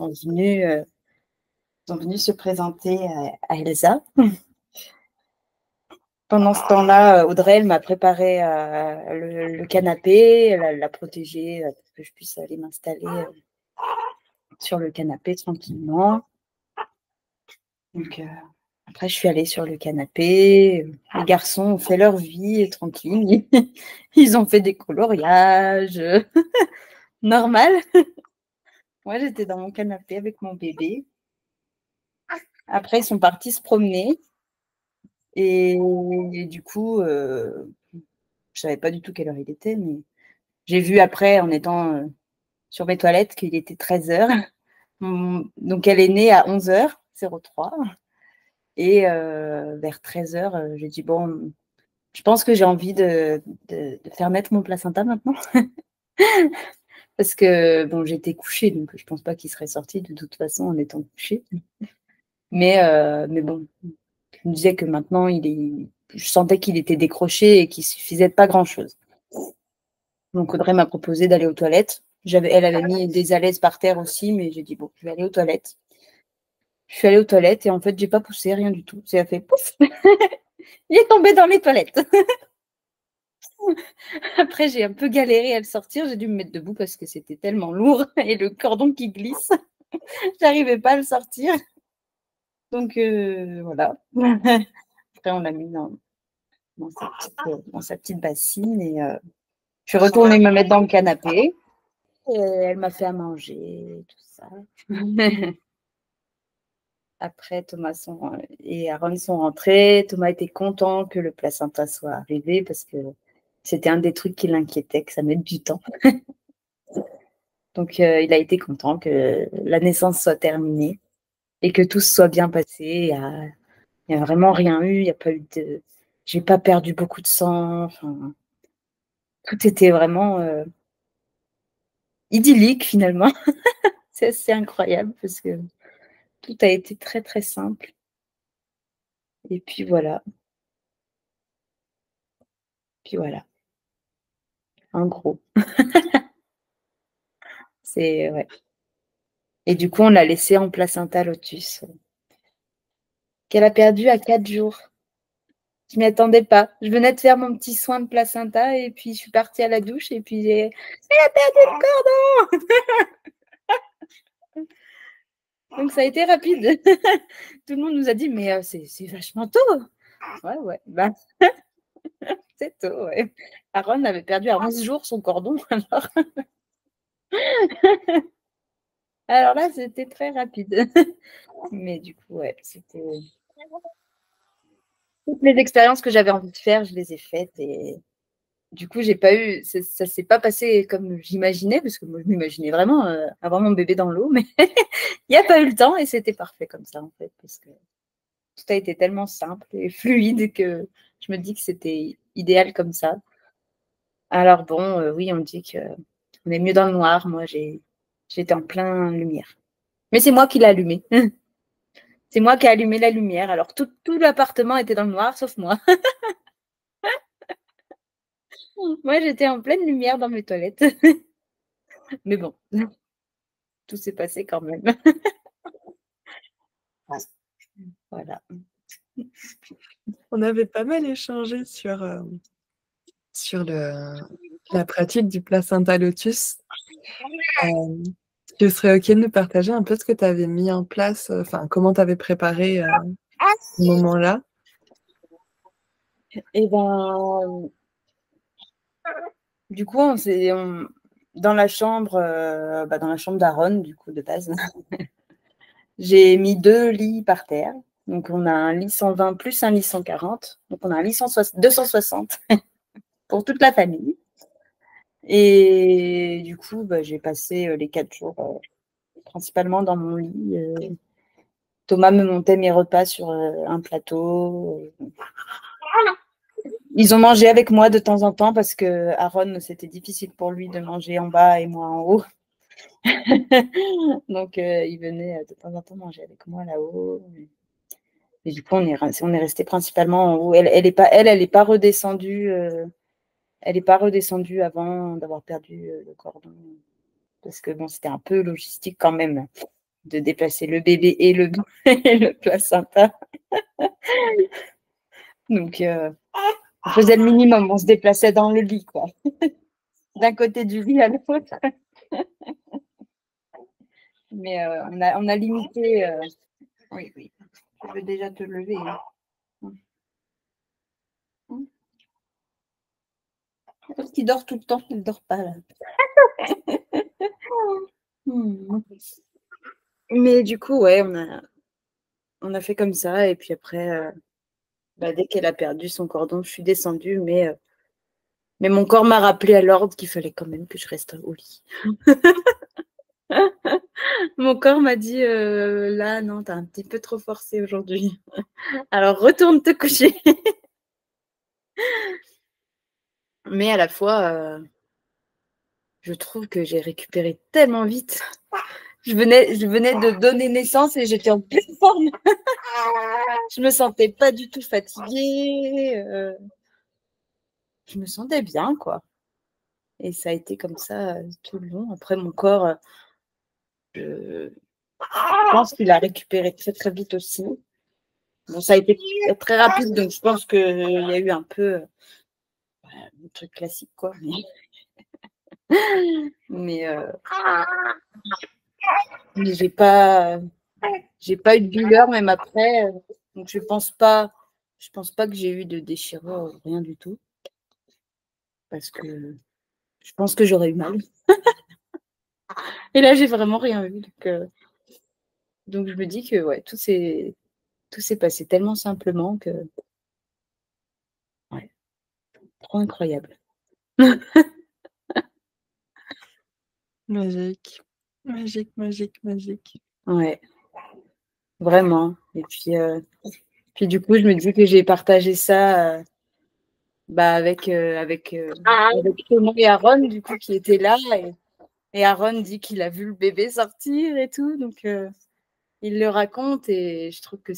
Speaker 2: se présenter à Elsa. Pendant ce temps-là, Audrey, elle m'a préparé le canapé, elle l'a protégé pour que je puisse aller m'installer sur le canapé tranquillement. Donc, après, je suis allée sur le canapé. Les garçons ont fait leur vie tranquille. Ils ont fait des coloriages. Normal. Moi, j'étais dans mon canapé avec mon bébé. Après, ils sont partis se promener. Et du coup, je ne savais pas du tout quelle heure il était, mais j'ai vu après, en étant sur mes toilettes, qu'il était 13h. Donc, elle est née à 11h03. Et vers 13h, j'ai dit, bon, je pense que j'ai envie de faire naître mon placenta maintenant. Parce que, bon, j'étais couchée, donc je ne pense pas qu'il serait sorti de toute façon en étant couchée. Mais bon, je me disais que maintenant, je sentais qu'il était décroché et qu'il ne suffisait de pas grand-chose. Donc, Audrey m'a proposé d'aller aux toilettes. Elle avait mis des alaises par terre aussi, mais j'ai dit, bon, je vais aller aux toilettes. Je suis allée aux toilettes et en fait, j'ai pas poussé, rien du tout. Ça a fait pouf. Il est tombé dans les toilettes. Après, j'ai un peu galéré à le sortir. J'ai dû me mettre debout parce que c'était tellement lourd et le cordon qui glisse. J'arrivais pas à le sortir. Donc, voilà. Après, on l'a mis dans sa petite bassine et je suis retournée me mettre dans le canapé. Et elle m'a fait à manger, tout ça. Après, Thomas et Aaron sont rentrés. Thomas était content que le placenta soit arrivé parce que c'était un des trucs qui l'inquiétait, que ça mette du temps. Donc, il a été content que la naissance soit terminée et que tout se soit bien passé. Il n'y a vraiment rien eu. Il n'y a pas eu de. J'ai pas perdu beaucoup de sang. Enfin, tout était vraiment idyllique finalement. C'est assez incroyable parce que tout a été très très simple. Et puis voilà. En gros. C'est ouais. Et du coup, on l'a laissé en placenta lotus, qu'elle a perdu à 4 jours. Je m'y attendais pas. Je venais de faire mon petit soin de placenta et puis je suis partie à la douche et puis elle a perdu le cordon. Donc ça a été rapide. Tout le monde nous a dit mais c'est vachement tôt. Ouais. Bah, c'est tôt, ouais. Aaron avait perdu à 11 jours son cordon alors. Alors là, c'était très rapide. Mais du coup, ouais, c'était toutes les expériences que j'avais envie de faire, je les ai faites et du coup, j'ai pas eu, ça s'est pas passé comme j'imaginais, parce que moi, je m'imaginais vraiment avoir mon bébé dans l'eau, mais il n'y a pas eu le temps et c'était parfait comme ça, en fait, parce que tout a été tellement simple et fluide que je me dis que c'était idéal comme ça. Alors bon, oui, on me dit qu'on est mieux dans le noir. Moi, j'étais en plein lumière. Mais c'est moi qui l'ai allumé. C'est moi qui ai allumé la lumière. Alors, tout l'appartement était dans le noir, sauf moi. Moi, j'étais en pleine lumière dans mes toilettes. Mais bon, tout s'est passé quand même. Voilà.
Speaker 1: On avait pas mal échangé sur la pratique du placenta lotus. Tu serais OK de nous partager un peu ce que tu avais mis en place, enfin, comment tu avais préparé ce moment-là?
Speaker 2: Et ben, Du coup, dans la chambre d'Aaron, du coup, de base, j'ai mis 2 lits par terre. Donc, on a un lit 120 plus un lit 140. Donc, on a un lit 260 pour toute la famille. Et du coup, j'ai passé les 4 jours principalement dans mon lit. Thomas me montait mes repas sur un plateau. Ils ont mangé avec moi de temps en temps parce que Aaron, c'était difficile pour lui de manger en bas et moi en haut. Donc, il venait de temps en temps manger avec moi là-haut. Et du coup, on est resté principalement en haut. Elle est pas redescendue. Elle n'est pas redescendue avant d'avoir perdu le cordon. Parce que bon, c'était un peu logistique quand même de déplacer le bébé et le placenta. Donc, on faisait le minimum. On se déplaçait dans le lit, quoi. D'un côté du lit à l'autre. Mais on a limité. Oui, oui. Je veux déjà te lever. Parce qu'il dort tout le temps, il ne dort pas là. Mais du coup, ouais, on a fait comme ça. Et puis après, dès qu'elle a perdu son cordon, je suis descendue. Mais mon corps m'a rappelé à l'ordre qu'il fallait quand même que je reste au lit. Mon corps m'a dit, là, non, t'as un petit peu trop forcé aujourd'hui. Alors, retourne te coucher. Mais à la fois, je trouve que j'ai récupéré tellement vite. Je venais de donner naissance et j'étais en pleine forme. Je me sentais pas du tout fatiguée. Je me sentais bien, quoi. Et ça a été comme ça tout le long. Après, mon corps, je pense qu'il a récupéré très, très vite aussi. Bon, ça a été très rapide, donc je pense qu'il y a eu un peu un truc classique, quoi. Mais j'ai pas eu de douleur même après. Donc je pense pas que j'ai eu de déchirure, rien du tout. Parce que je pense que j'aurais eu mal. Et là, j'ai vraiment rien eu. Donc je me dis que ouais, tout s'est passé tellement simplement que ouais, trop incroyable.
Speaker 1: Magique, magique, magique, magique.
Speaker 2: Ouais, vraiment. Et puis du coup, je me dis que j'ai partagé ça avec Thomas et Aaron, du coup, qui étaient là. Et Aaron dit qu'il a vu le bébé sortir et tout. Donc, il le raconte et je trouve que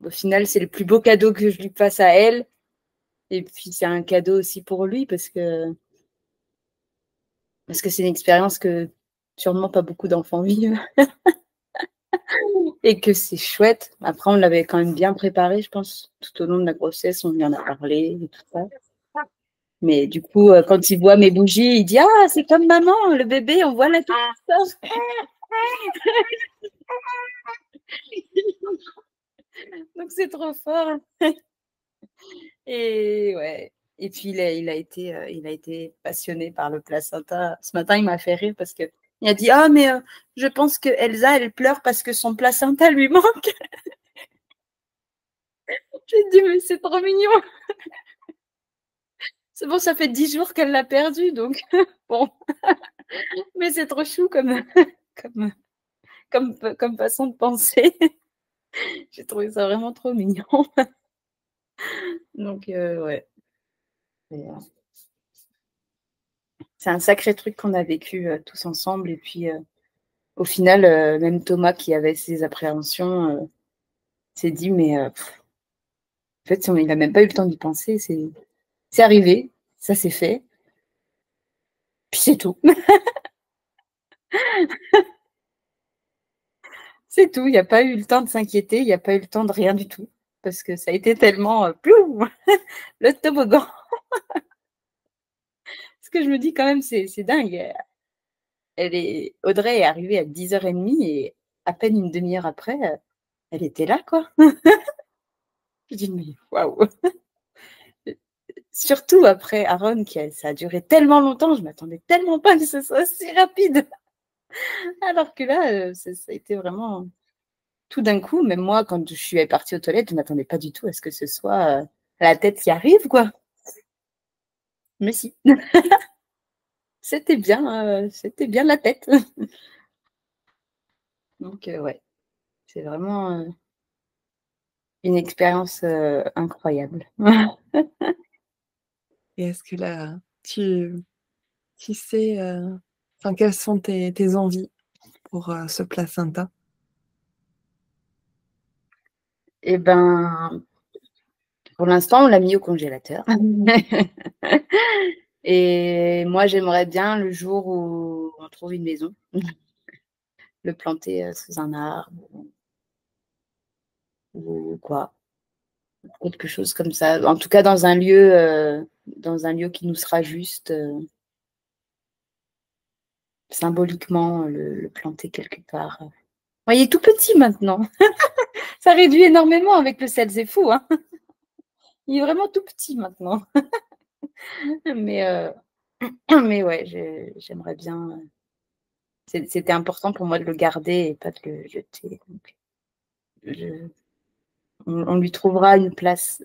Speaker 2: au final, c'est le plus beau cadeau que je lui fasse à elle. Et puis, c'est un cadeau aussi pour lui parce que c'est une expérience que sûrement pas beaucoup d'enfants vivent et que c'est chouette. Après, on l'avait quand même bien préparé, je pense, tout au long de la grossesse, on lui en a parlé et tout ça. Mais du coup, quand il voit mes bougies, il dit « Ah, c'est comme maman, le bébé, on voit la tête. » Donc, c'est trop fort. Et ouais. Et puis il a été passionné par le placenta. Ce matin, il m'a fait rire parce que il a dit mais je pense que Elsa, elle pleure parce que son placenta lui manque. J'ai dit mais c'est trop mignon. C'est bon, ça fait 10 jours qu'elle l'a perdu, donc bon. Mais c'est trop chou comme façon de penser. J'ai trouvé ça vraiment trop mignon. Donc ouais. C'est un sacré truc qu'on a vécu tous ensemble. Et puis au final, même Thomas qui avait ses appréhensions s'est dit mais en fait, il n'a même pas eu le temps d'y penser. C'est arrivé, ça s'est fait. Puis c'est tout. C'est tout. Il n'y a pas eu le temps de s'inquiéter, il n'y a pas eu le temps de rien du tout. Parce que ça a été tellement ploum, le toboggan. Ce que je me dis quand même, c'est dingue. Audrey est arrivée à 10h30 et à peine une demi-heure après, elle était là, quoi. Je dis, mais waouh. surtout après Aaron, ça a duré tellement longtemps, je ne m'attendais tellement pas que ce soit aussi rapide. Alors que là, ça a été vraiment tout d'un coup. Même moi, quand je suis partie aux toilettes, je ne m'attendais pas du tout à ce que ce soit la tête qui arrive, quoi. Mais si, c'était bien la tête. Donc, ouais, c'est vraiment une expérience incroyable.
Speaker 1: Et est-ce que là, tu sais, enfin, quelles sont tes envies pour ce placenta?
Speaker 2: Eh ben, pour l'instant, on l'a mis au congélateur. Et moi, j'aimerais bien le jour où on trouve une maison, le planter sous un arbre ou quoi, quelque chose comme ça. En tout cas, dans un lieu qui nous sera juste, symboliquement, le planter quelque part. Ouais, il est tout petit maintenant. Ça réduit énormément avec le sel, c'est fou, hein. Il est vraiment tout petit maintenant. Mais, mais ouais, j'aimerais bien. C'était important pour moi de le garder et pas de le jeter. Donc, on lui trouvera une place.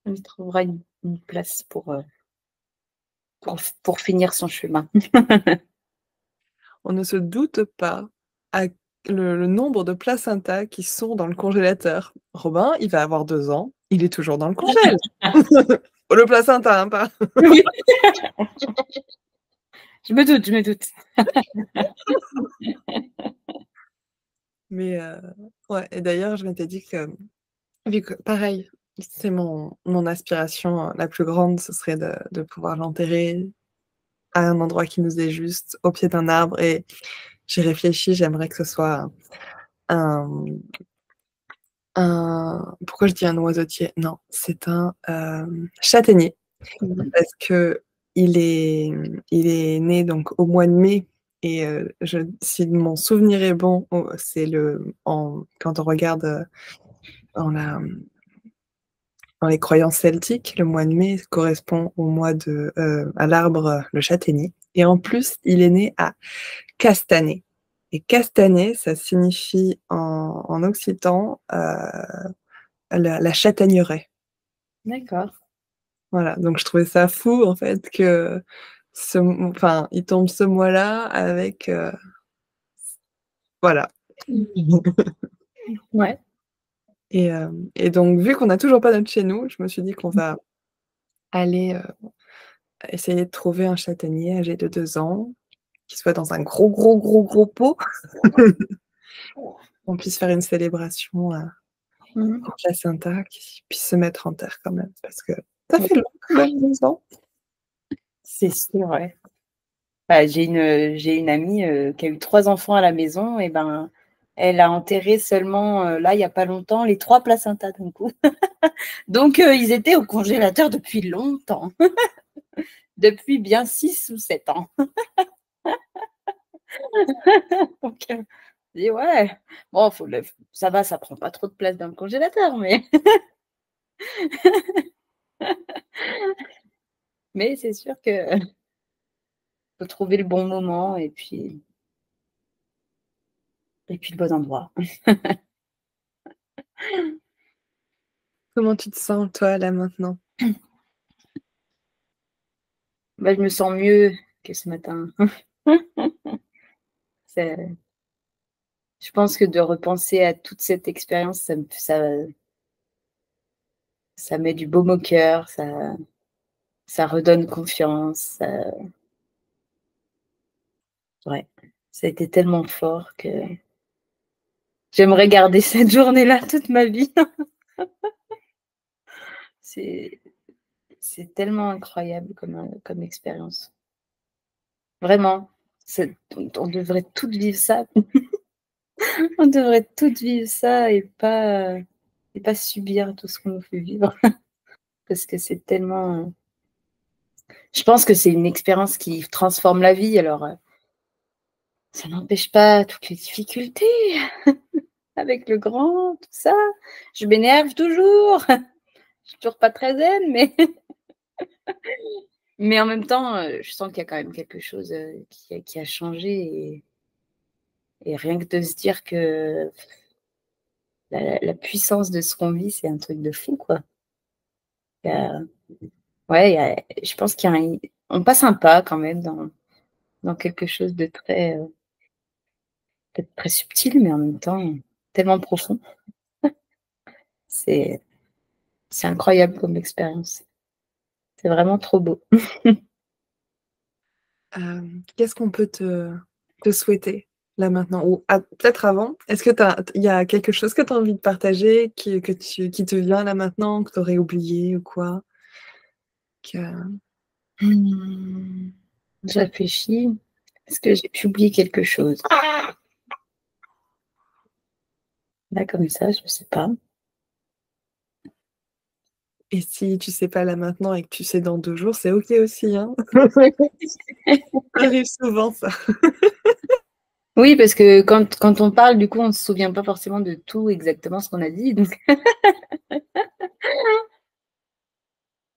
Speaker 2: On lui trouvera une place pour finir son chemin.
Speaker 1: On ne se doute pas à le nombre de placentas qui sont dans le congélateur. Robin, il va avoir 2 ans, il est toujours dans le congèle. Le placenta, hein, pas
Speaker 2: Oui. Je me doute.
Speaker 1: Mais ouais, et d'ailleurs, je m'étais dit que vu que pareil, c'est mon aspiration, la plus grande, ce serait de pouvoir l'enterrer à un endroit qui nous est juste, au pied d'un arbre, et j'ai réfléchi, j'aimerais que ce soit un pourquoi je dis un oiseautier? Non, c'est un, châtaignier, parce qu'il est il est né donc au mois de mai, et si mon souvenir est bon, c'est quand on regarde, dans la dans les croyances celtiques, le mois de mai correspond au mois à l'arbre, le châtaignier, et en plus, il est né à Castanet, et Castanet, ça signifie en occitan, la châtaigneraie.
Speaker 2: D'accord.
Speaker 1: Voilà, donc je trouvais ça fou en fait que enfin, il tombe ce mois-là avec, voilà.
Speaker 2: Ouais.
Speaker 1: Et donc vu qu'on n'a toujours pas notre chez nous, je me suis dit qu'on va aller, essayer de trouver un châtaignier âgé de 2 ans, qui soit dans un gros, gros, gros, gros pot. On puisse faire une célébration,
Speaker 2: Mmh.
Speaker 1: au placenta, qui puisse se mettre en terre quand même, parce que ça
Speaker 2: Ouais.
Speaker 1: fait long quand même 2 ans.
Speaker 2: C'est sûr, ouais. Bah, j'ai une amie qui a eu 3 enfants à la maison, et ben, elle a enterré seulement, là, il y a pas longtemps, les 3 placentas d'un coup. Donc, ils étaient au congélateur depuis longtemps, depuis bien 6 ou 7 ans. Donc, je dis: «Ouais, bon, ça va, ça prend pas trop de place dans le congélateur, mais mais c'est sûr que faut trouver le bon moment et puis le bon endroit».
Speaker 1: Comment tu te sens toi, là, maintenant?
Speaker 2: Bah, je me sens mieux que ce matin. C'est Je pense que de repenser à toute cette expérience, ça met du baume au cœur, ça redonne confiance, ouais, ça a été tellement fort que j'aimerais garder cette journée-là toute ma vie. C'est c'est tellement incroyable comme expérience. Vraiment, on devrait toutes vivre ça. On devrait toutes vivre ça et pas subir tout ce qu'on nous fait vivre parce que c'est tellement, je pense que c'est une expérience qui transforme la vie. Alors, ça n'empêche pas toutes les difficultés avec le grand, tout ça. Je m'énerve toujours, Je suis toujours pas très zen, mais en même temps, je sens qu'il y a quand même quelque chose qui a changé. Et rien que de se dire que la puissance de ce qu'on vit, c'est un truc de fou, quoi. Il y a- ouais, je pense on passe un pas quand même dans quelque chose de très, peut-être très subtil, mais en même temps tellement profond. C'est, c'est incroyable comme expérience. C'est vraiment trop beau.
Speaker 1: Qu'est-ce qu'on peut te souhaiter là maintenant? Ou peut-être avant, est-ce que il y a quelque chose que tu as envie de partager qui te vient là maintenant, que tu aurais oublié ou quoi? Que
Speaker 2: Mmh, je réfléchis. Est-ce que j'ai pu oublier quelque chose? Là, comme ça, je ne sais pas.
Speaker 1: Et si tu sais pas là maintenant et que tu sais dans 2 jours, c'est OK aussi, hein? Ça arrive souvent ça.
Speaker 2: Oui, parce que quand on parle, du coup, on ne se souvient pas forcément de tout exactement ce qu'on a dit. Donc...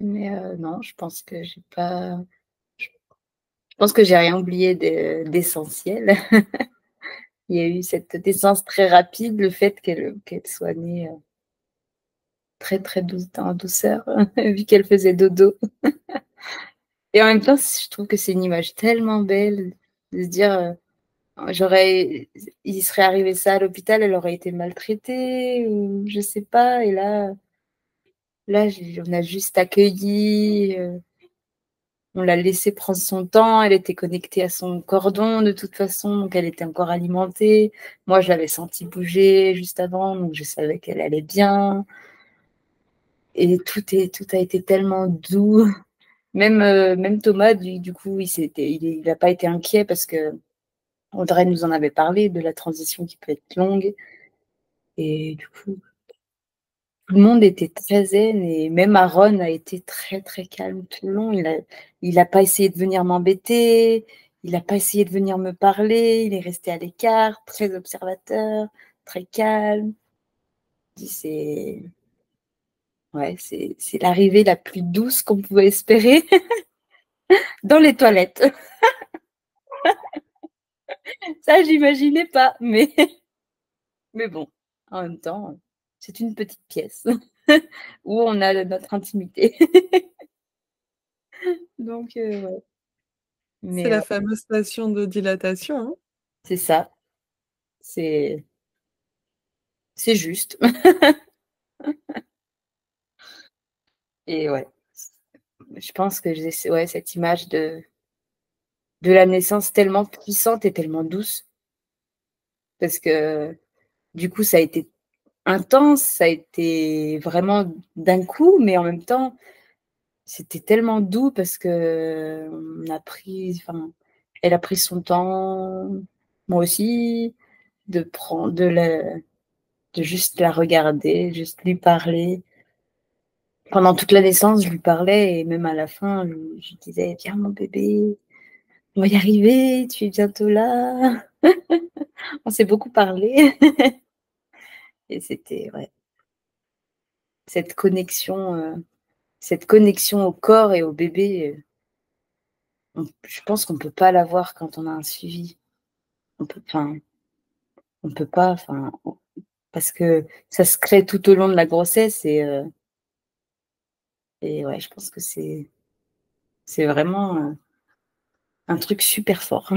Speaker 2: Mais non, je pense que j'ai pas. Je pense que j'ai rien oublié d'essentiel. Il y a eu cette naissance très rapide, le fait qu'elle soit née très très en douceur, vu qu'elle faisait dodo. Et en même temps, je trouve que c'est une image tellement belle de se dire, il serait arrivé ça à l'hôpital, elle aurait été maltraitée ou je sais pas. Et là, on a juste accueilli. On l'a laissé prendre son temps, elle était connectée à son cordon de toute façon, donc elle était encore alimentée. Moi, je l'avais senti bouger juste avant, donc je savais qu'elle allait bien. Et tout a été tellement doux. Même Thomas, du coup, il n'a pas été inquiet parce que Audrey nous en avait parlé de la transition qui peut être longue. Et du coup, tout le monde était très zen et même Aaron a été très très calme tout le long. Il a pas essayé de venir m'embêter, il n'a pas essayé de venir me parler, il est resté à l'écart, très observateur, très calme. C'est ouais, c'est l'arrivée la plus douce qu'on pouvait espérer dans les toilettes. Ça, j'imaginais pas, mais bon, en même temps, c'est une petite pièce où on a notre intimité. Donc, ouais.
Speaker 1: C'est
Speaker 2: Mais
Speaker 1: la fameuse station de dilatation, hein?
Speaker 2: c'est ça. C'est c'est juste. Et ouais, je pense que j'ai ouais, cette image de la naissance tellement puissante et tellement douce parce que du coup, ça a été intense, ça a été vraiment d'un coup, mais en même temps, c'était tellement doux parce que elle a pris son temps, moi aussi, de juste la regarder, juste lui parler. Pendant toute la naissance, je lui parlais et même à la fin, je disais: «Viens mon bébé, on va y arriver, tu es bientôt là». On s'est beaucoup parlé et c'était ouais, cette connexion, cette connexion au corps et au bébé, je pense qu'on peut pas l'avoir quand on a un suivi. Enfin, on peut pas, enfin, parce que ça se crée tout au long de la grossesse et ouais, je pense que c'est vraiment, un truc super fort,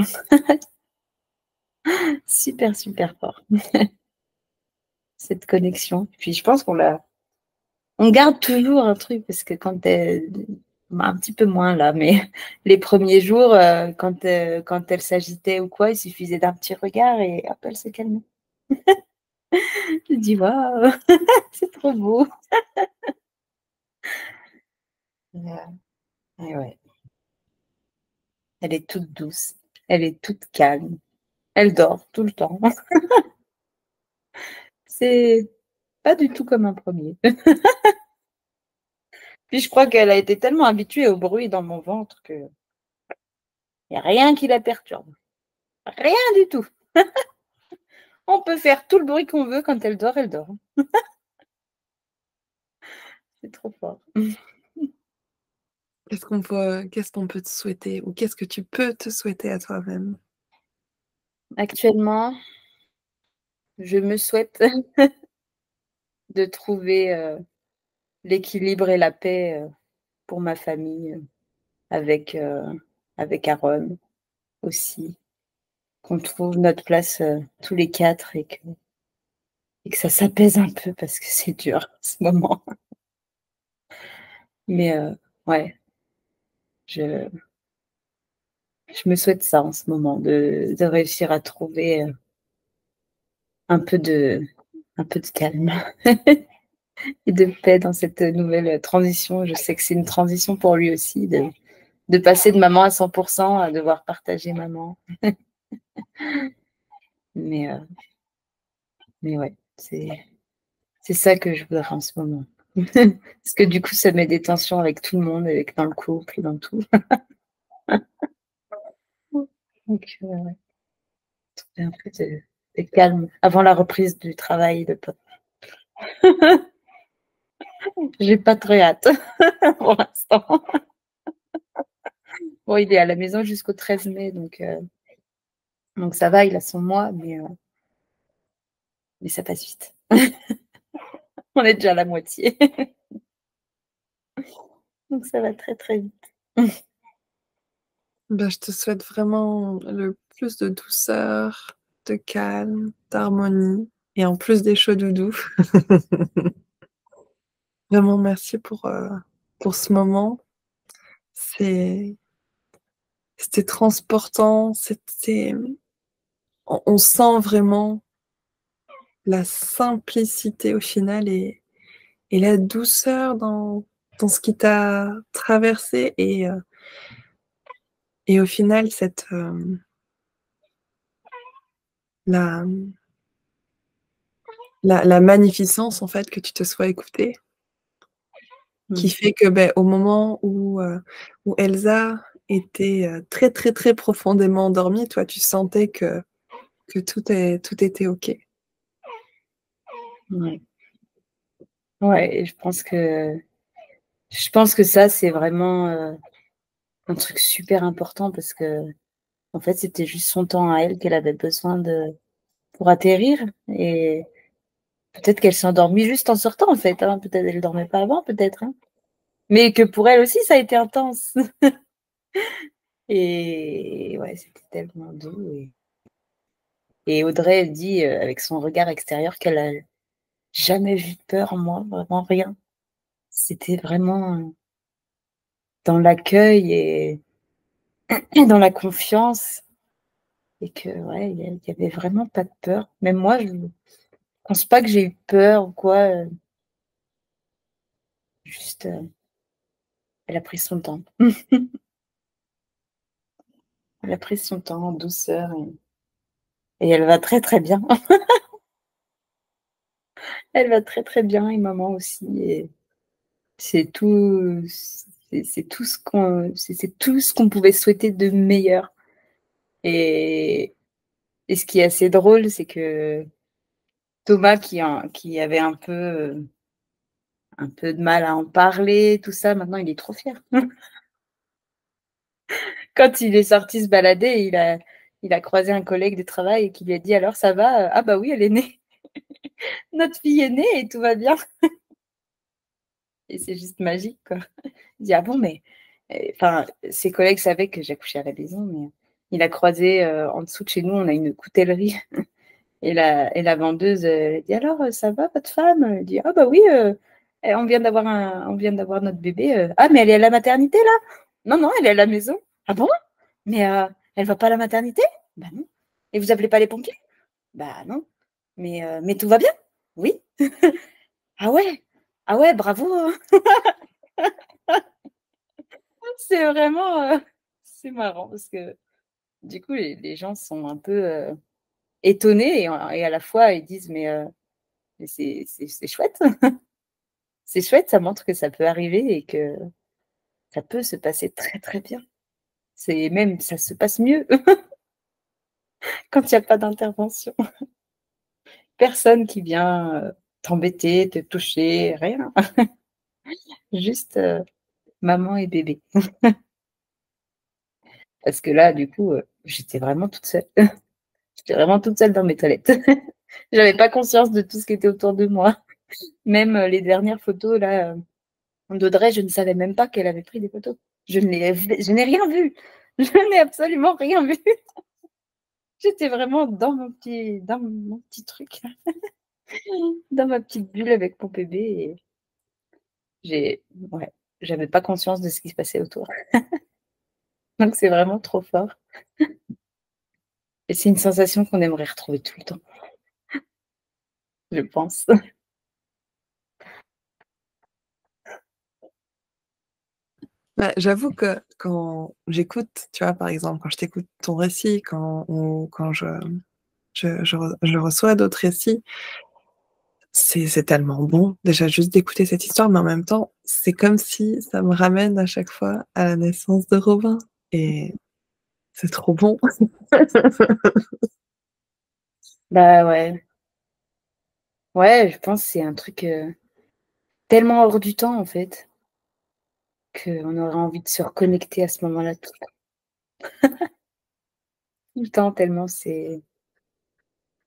Speaker 2: super, super fort, cette connexion. Puis je pense on garde toujours un truc parce que un petit peu moins là, mais les premiers jours, quand elle s'agitait ou quoi, il suffisait d'un petit regard et hop, elle se calmait. Je dis: «Waouh, c'est trop beau». Et ouais, elle est toute douce, elle est toute calme, elle dort tout le temps. C'est pas du tout comme un premier. Puis je crois qu'elle a été tellement habituée au bruit dans mon ventre qu'il y a rien qui la perturbe. Rien du tout. On peut faire tout le bruit qu'on veut, quand elle dort, elle dort. C'est trop fort.
Speaker 1: Qu'est-ce qu'on peut te souhaiter ou qu'est-ce que tu peux te souhaiter à toi-même?
Speaker 2: Actuellement, je me souhaite de trouver l'équilibre et la paix pour ma famille avec, avec Aaron aussi. Qu'on trouve notre place tous les quatre et que ça s'apaise un peu parce que c'est dur en ce moment. Mais ouais, je, je me souhaite ça en ce moment, de réussir à trouver un peu de, un peu de calme et de paix dans cette nouvelle transition. Je sais que c'est une transition pour lui aussi, de passer de maman à 100% à devoir partager maman. Mais, euh, mais ouais, c'est ça que je voudrais en ce moment. Parce que du coup, ça met des tensions avec tout le monde, avec dans le couple, dans tout. Donc, ouais, trouver un peu de calme avant la reprise du travail de papa. J'ai pas très hâte pour l'instant. Bon, il est à la maison jusqu'au 13 mai, donc ça va, il a son mois, mais ça passe vite. On est déjà à la moitié. Donc ça va très très vite.
Speaker 1: Ben, je te souhaite vraiment le plus de douceur, de calme, d'harmonie et en plus des chauds doudous. Vraiment merci pour ce moment. C'est C'était transportant, on sent vraiment la simplicité au final et la douceur dans ce qui t'a traversé et au final la la magnificence en fait que tu te sois écoutée, qui
Speaker 2: Mmh.
Speaker 1: fait que, beh, au moment où Elsa était, très, très, très profondément endormie, toi tu sentais que tout était OK.
Speaker 2: Ouais. Ouais, et je pense que ça, c'est vraiment un truc super important parce que en fait, c'était juste son temps à elle qu'elle avait besoin de pour atterrir et peut-être qu'elle s'est endormie juste en sortant en fait, hein. Peut-être elle dormait pas avant, peut-être, hein. Mais que pour elle aussi, ça a été intense. Et ouais, c'était tellement doux et Audrey, elle dit, avec son regard extérieur qu'elle a jamais vu de peur en moi, vraiment rien. C'était vraiment, dans l'accueil et dans la confiance et que ouais, il y avait vraiment pas de peur. Même moi, je pense pas que j'ai eu peur ou quoi, juste, elle a pris son temps. Elle a pris son temps en douceur et elle va très, très bien. Elle va très, très bien et maman aussi et c'est tout c'est tout ce c'est tout ce qu'on pouvait souhaiter de meilleur et ce qui est assez drôle, c'est que Thomas qui avait un peu de mal à en parler, tout ça, maintenant il est trop fier. Quand il est sorti se balader, il a croisé un collègue de travail et qui lui a dit: «Alors ça va?» «Ah bah oui, elle est née. Notre fille est née et tout va bien» et c'est juste magique, quoi. Il dit: «Ah bon, mais» enfin, ses collègues savaient que j'accouchais à la maison, mais il a croisé, en dessous de chez nous, on a une coutellerie et la vendeuse, elle dit: «Alors, ça va votre femme?» Elle dit: «Ah bah oui, on vient d'avoir notre bébé, Ah mais elle est à la maternité là?» «Non, non, elle est à la maison». «Ah bon? Mais, elle va pas à la maternité?» «Bah non». «Et vous appelez pas les pompiers?» «Bah non». Mais tout va bien?» «Oui». «Ah ouais? Ah ouais, bravo, hein». C'est vraiment, c'est marrant parce que du coup les gens sont un peu, étonnés et à la fois ils disent: mais c'est chouette, c'est chouette, ça montre que ça peut arriver et que ça peut se passer très, très bien. C'est même ça se passe mieux quand il y a pas d'intervention. Personne qui vient, t'embêter, te toucher, rien. Juste maman et bébé. Parce que là, du coup, j'étais vraiment toute seule. J'étais vraiment toute seule dans mes toilettes. J'avais pas conscience de tout ce qui était autour de moi. Même les dernières photos là, d'Audrey, je ne savais même pas qu'elle avait pris des photos. Je n'ai rien vu. Je n'ai absolument rien vu. J'étais vraiment dans mon petit truc, dans ma petite bulle avec mon bébé. Et ouais, j'avais pas conscience de ce qui se passait autour. Donc c'est vraiment trop fort. Et c'est une sensation qu'on aimerait retrouver tout le temps, je pense.
Speaker 1: Bah, j'avoue que quand j'écoute, tu vois, par exemple, quand je t'écoute ton récit, ou quand je reçois d'autres récits, c'est tellement bon, déjà juste d'écouter cette histoire, mais en même temps, c'est comme si ça me ramène à chaque fois à la naissance de Robin. Et c'est trop bon.
Speaker 2: Bah ouais. Ouais, je pense que c'est un truc tellement hors du temps en fait, qu'on aurait envie de se reconnecter à ce moment-là tout le temps, tellement c'est.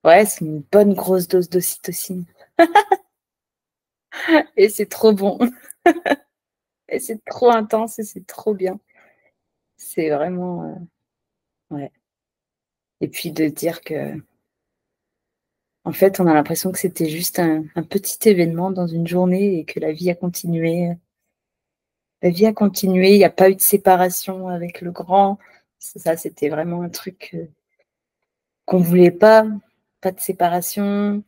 Speaker 2: Ouais, c'est une bonne grosse dose d'ocytocine. Et c'est trop bon. Et c'est trop intense et c'est trop bien. C'est vraiment. Ouais. Et puis de dire que, en fait, on a l'impression que c'était juste un petit événement dans une journée et que la vie a continué. La vie a continué, il n'y a pas eu de séparation avec le grand. Ça, c'était vraiment un truc qu'on ne voulait pas de séparation.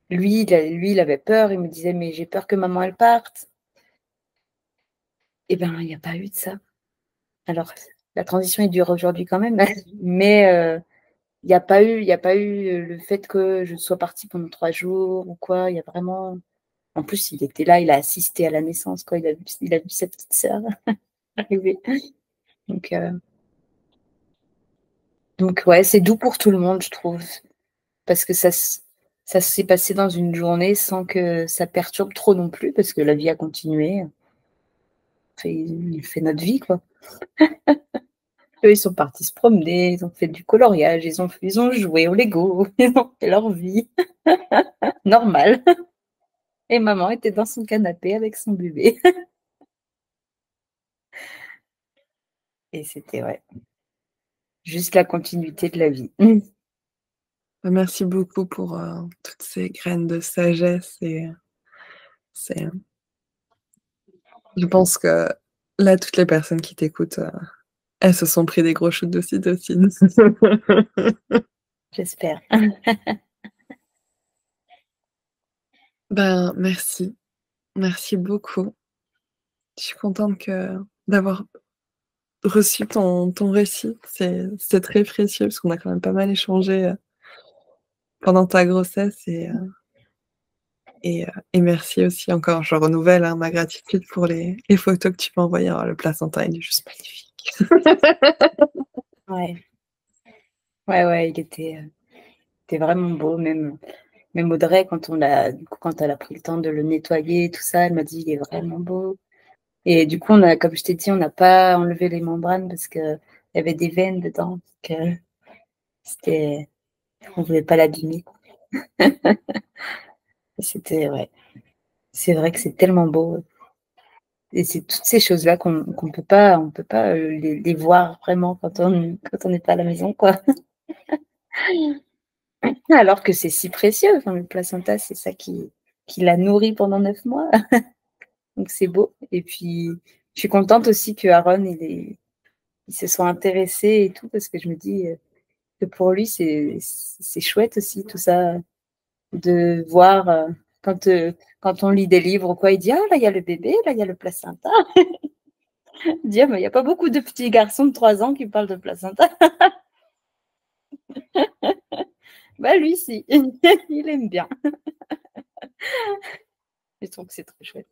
Speaker 2: Lui, il avait peur, il me disait, mais j'ai peur que maman, elle parte. Eh bien, il n'y a pas eu de ça. Alors, la transition est dure aujourd'hui quand même, mais il y a pas eu le fait que je sois partie pendant 3 jours ou quoi. Il y a vraiment. En plus, il était là, il a assisté à la naissance, quoi. Il a vu sa petite sœur arriver. Donc, euh, donc ouais, c'est doux pour tout le monde, je trouve. Parce que ça s'est passé dans une journée sans que ça perturbe trop non plus, parce que la vie a continué. Il fait notre vie, quoi. Eux, ils sont partis se promener, ils ont fait du coloriage, ils ont joué au Lego, ils ont fait leur vie normale. Et maman était dans son canapé avec son bébé. Et c'était, ouais, juste la continuité de la vie.
Speaker 1: Merci beaucoup pour toutes ces graines de sagesse et c'est, je pense que là, toutes les personnes qui t'écoutent, elles se sont pris des gros shoots d'ocytocine.
Speaker 2: J'espère.
Speaker 1: Ben, merci beaucoup. Je suis contente d'avoir reçu ton récit. C'est très précieux parce qu'on a quand même pas mal échangé pendant ta grossesse et merci aussi encore. Je renouvelle ma gratitude pour les photos que tu m'as envoyées. Alors, le placenta, il est juste magnifique.
Speaker 2: Ouais, ouais, était vraiment beau. Même Audrey, du coup, quand elle a pris le temps de le nettoyer, tout ça, elle m'a dit, il est vraiment beau. Et du coup, comme je t'ai dit, on n'a pas enlevé les membranes parce qu'il y avait des veines dedans. Donc, c'était, on ne voulait pas l'abîmer. Ouais. C'est vrai que c'est tellement beau. Et c'est toutes ces choses-là on peut pas les voir vraiment quand on n'est pas à la maison, quoi. Alors que c'est si précieux. Enfin, le placenta, c'est ça qui l'a nourri pendant 9 mois. Donc c'est beau. Et puis, je suis contente aussi que Aaron, il se soit intéressé et tout, parce que je me dis que pour lui, c'est chouette aussi, tout ça, de voir quand on lit des livres ou quoi, il dit, ah, là, il y a le bébé, là, il y a le placenta. Il dit, ah, mais il n'y a pas beaucoup de petits garçons de 3 ans qui parlent de placenta. Bah, lui, si, il aime bien. Je trouve que c'est très chouette.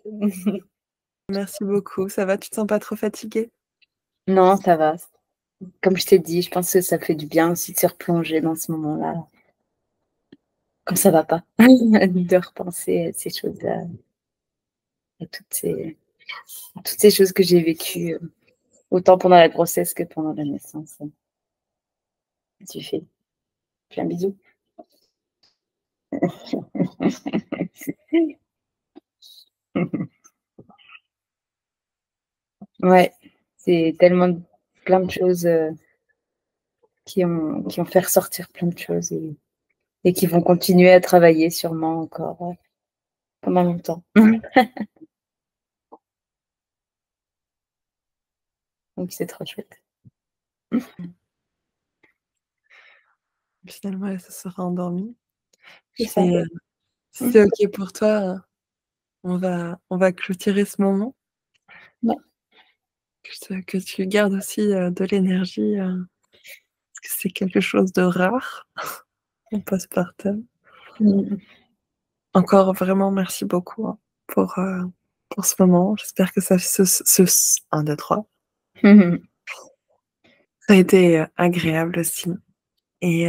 Speaker 1: Merci beaucoup. Ça va, tu te sens pas trop fatiguée?
Speaker 2: Non, ça va. Comme je t'ai dit, je pense que ça fait du bien aussi de se replonger dans ce moment-là, quand ça va pas, de repenser à ces choses-là. à toutes ces choses que j'ai vécues, autant pendant la grossesse que pendant la naissance. Tu fais un bisou. Ouais, c'est tellement plein de choses qui ont fait ressortir plein de choses et qui vont continuer à travailler sûrement encore pendant longtemps. Donc c'est trop chouette.
Speaker 1: Finalement, elle se sera endormie.
Speaker 2: C'est ça.
Speaker 1: Si c'est OK pour toi, on va clôturer ce moment.
Speaker 2: Ouais.
Speaker 1: Que tu gardes aussi de l'énergie, parce que c'est quelque chose de rare en postpartum. Encore vraiment merci beaucoup, hein, pour ce moment. J'espère que ça 1, 2, 3. Ça a été agréable aussi. Et,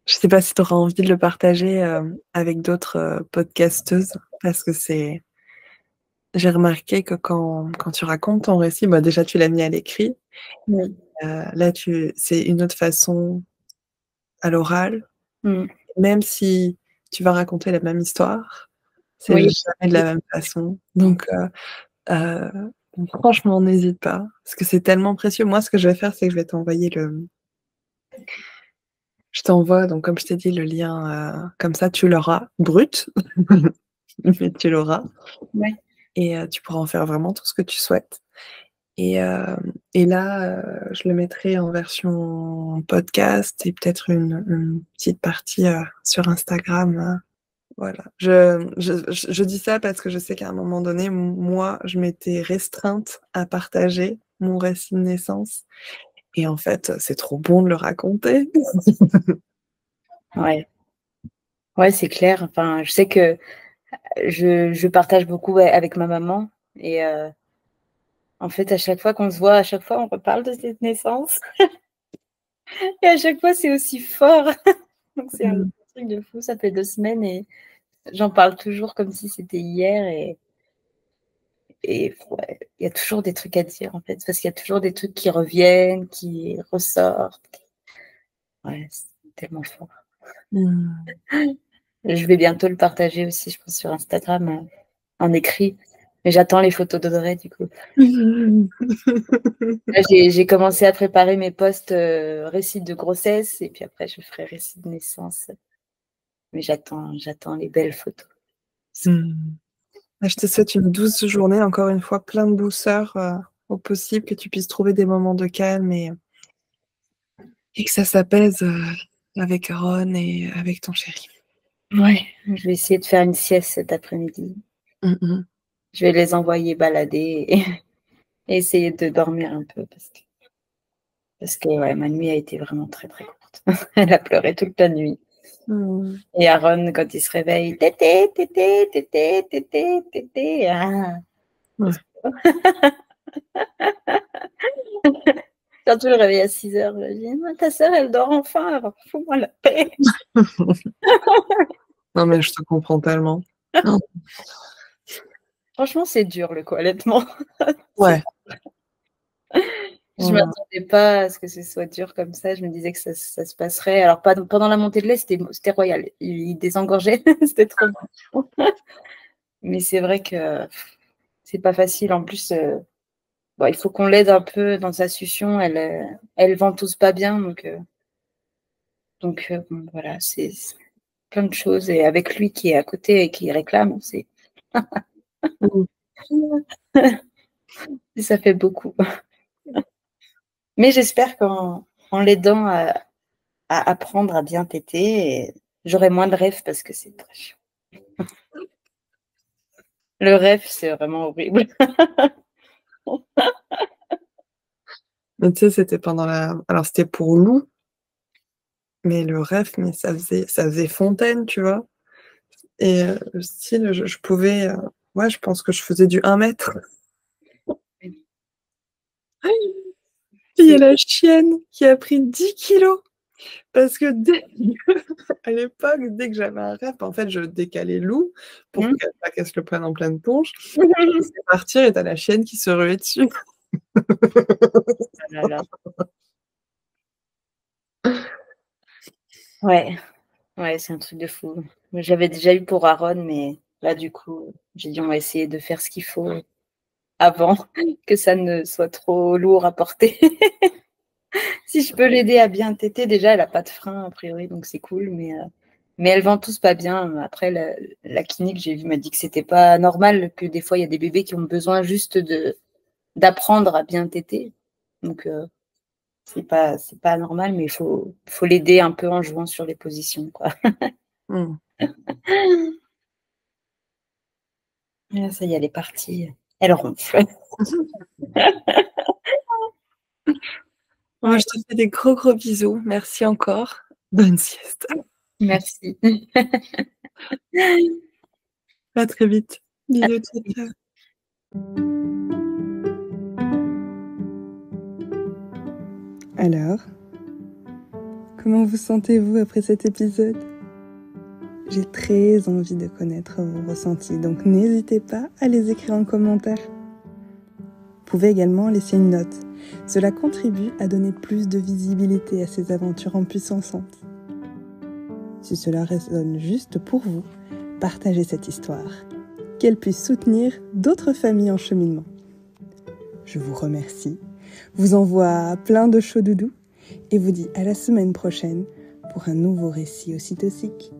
Speaker 1: je sais pas si tu auras envie de le partager avec d'autres podcasteuses, parce que j'ai remarqué que quand tu racontes ton récit, bah déjà tu l'as mis à l'écrit.
Speaker 2: Oui.
Speaker 1: Là, c'est une autre façon à l'oral. Même si tu vas raconter la même histoire, c'est
Speaker 2: Oui.
Speaker 1: jamais de la même façon. Donc franchement, n'hésite pas, parce que c'est tellement précieux. Moi, ce que je vais faire, c'est que je vais t'envoyer je t'envoie donc comme je t'ai dit le lien, comme ça tu l'auras brut, mais tu l'auras
Speaker 2: Ouais.
Speaker 1: et tu pourras en faire vraiment tout ce que tu souhaites et là, je le mettrai en version podcast et peut-être une petite partie, sur Instagram, voilà. Je dis ça parce que je sais qu'à un moment donné, moi, je m'étais restreinte à partager mon récit de naissance et en fait, c'est trop bon de le raconter.
Speaker 2: Ouais. Ouais, c'est clair. Enfin, je sais que je partage beaucoup avec ma maman et en fait, à chaque fois qu'on se voit, à chaque fois, on reparle de cette naissance et à chaque fois, c'est aussi fort. Donc c'est un truc de fou. Ça fait 2 semaines et j'en parle toujours comme si c'était hier et ouais, il y a toujours des trucs à dire, en fait, parce qu'il y a toujours des trucs qui reviennent, qui ressortent. Ouais, c'est tellement fort.
Speaker 1: Mmh.
Speaker 2: Je vais bientôt le partager aussi, je pense, sur Instagram, en écrit. Mais j'attends les photos d'Audrey, du coup. Là, j'ai commencé à préparer mes posts récits de grossesse et puis après, je ferai récit de naissance. Mais j'attends les belles photos.
Speaker 1: Mmh. Je te souhaite une douce journée, encore une fois, plein de douceur au possible, que tu puisses trouver des moments de calme et que ça s'apaise avec Ron et avec ton chéri.
Speaker 2: Ouais, je vais essayer de faire une sieste cet après-midi. Je vais les envoyer balader et essayer de dormir un peu parce que ouais, ma nuit a été vraiment très très courte. Elle a pleuré toute la nuit. Et Aaron, quand il se réveille, tété, tété, tété, tété, tété. Ah.
Speaker 1: Ouais.
Speaker 2: Surtout le réveil à 6 heures, je dis, ta sœur, elle dort enfin, alors fous-moi la paix.
Speaker 1: Non, mais je te comprends tellement.
Speaker 2: Franchement, c'est dur le coup, honnêtement.
Speaker 1: Ouais.
Speaker 2: Je ne m'attendais pas à ce que ce soit dur comme ça. Je me disais que ça se passerait. Alors, pendant la montée de lait, c'était royal. Il désengorgeait, c'était trop bon. Mais c'est vrai que c'est pas facile. En plus, bon, il faut qu'on l'aide un peu dans sa succion. Elle ventouse pas bien. Donc bon, voilà, c'est plein de choses. Et avec lui qui est à côté et qui réclame, ça fait beaucoup. Mais j'espère qu'en l'aidant à apprendre à bien téter, j'aurai moins de rêves parce que c'est très chiant. Le rêve, c'est vraiment horrible.
Speaker 1: Mais tu sais, c'était pendant alors c'était pour Lou, mais le rêve, mais ça faisait fontaine, tu vois? Et style, je pouvais, ouais, je pense que je faisais du 1 mètre. Il y a la chienne qui a pris 10 kilos. Parce que à l'époque, dès que j'avais un rêve, en fait, je décalais Lou pour
Speaker 2: Mmh.
Speaker 1: qu'elle se le prenne en pleine tronche. Je le laissais partir et tu la chienne qui se ruait dessus.
Speaker 2: Oh là là. Ouais, ouais, c'est un truc de fou. J'avais déjà eu pour Aaron, mais là, du coup, j'ai dit: «On va essayer de faire ce qu'il faut avant que ça ne soit trop lourd à porter». Si je peux l'aider à bien téter, déjà, elle a pas de frein a priori, donc c'est cool, mais elles vont tous pas bien. Après, la clinique, j'ai vu, m'a dit que c'était pas normal, que des fois, il y a des bébés qui ont besoin juste d'apprendre à bien téter. Donc, c'est pas normal, mais il faut l'aider un peu en jouant sur les positions, quoi.
Speaker 1: Mmh.
Speaker 2: Et là, ça y est, elle est partie. Elle ronfle.
Speaker 1: Moi, je te fais des gros, gros bisous. Merci encore. Bonne sieste.
Speaker 2: Merci.
Speaker 1: À très vite. Bisous, ciao, ciao. Alors, comment vous sentez-vous après cet épisode? J'ai très envie de connaître vos ressentis, donc n'hésitez pas à les écrire en commentaire. Vous pouvez également laisser une note. Cela contribue à donner plus de visibilité à ces aventures impuissantes. Si cela résonne juste pour vous, partagez cette histoire, qu'elle puisse soutenir d'autres familles en cheminement. Je vous remercie, vous envoie plein de chaud doudou et vous dis à la semaine prochaine pour un nouveau récit ocytocique.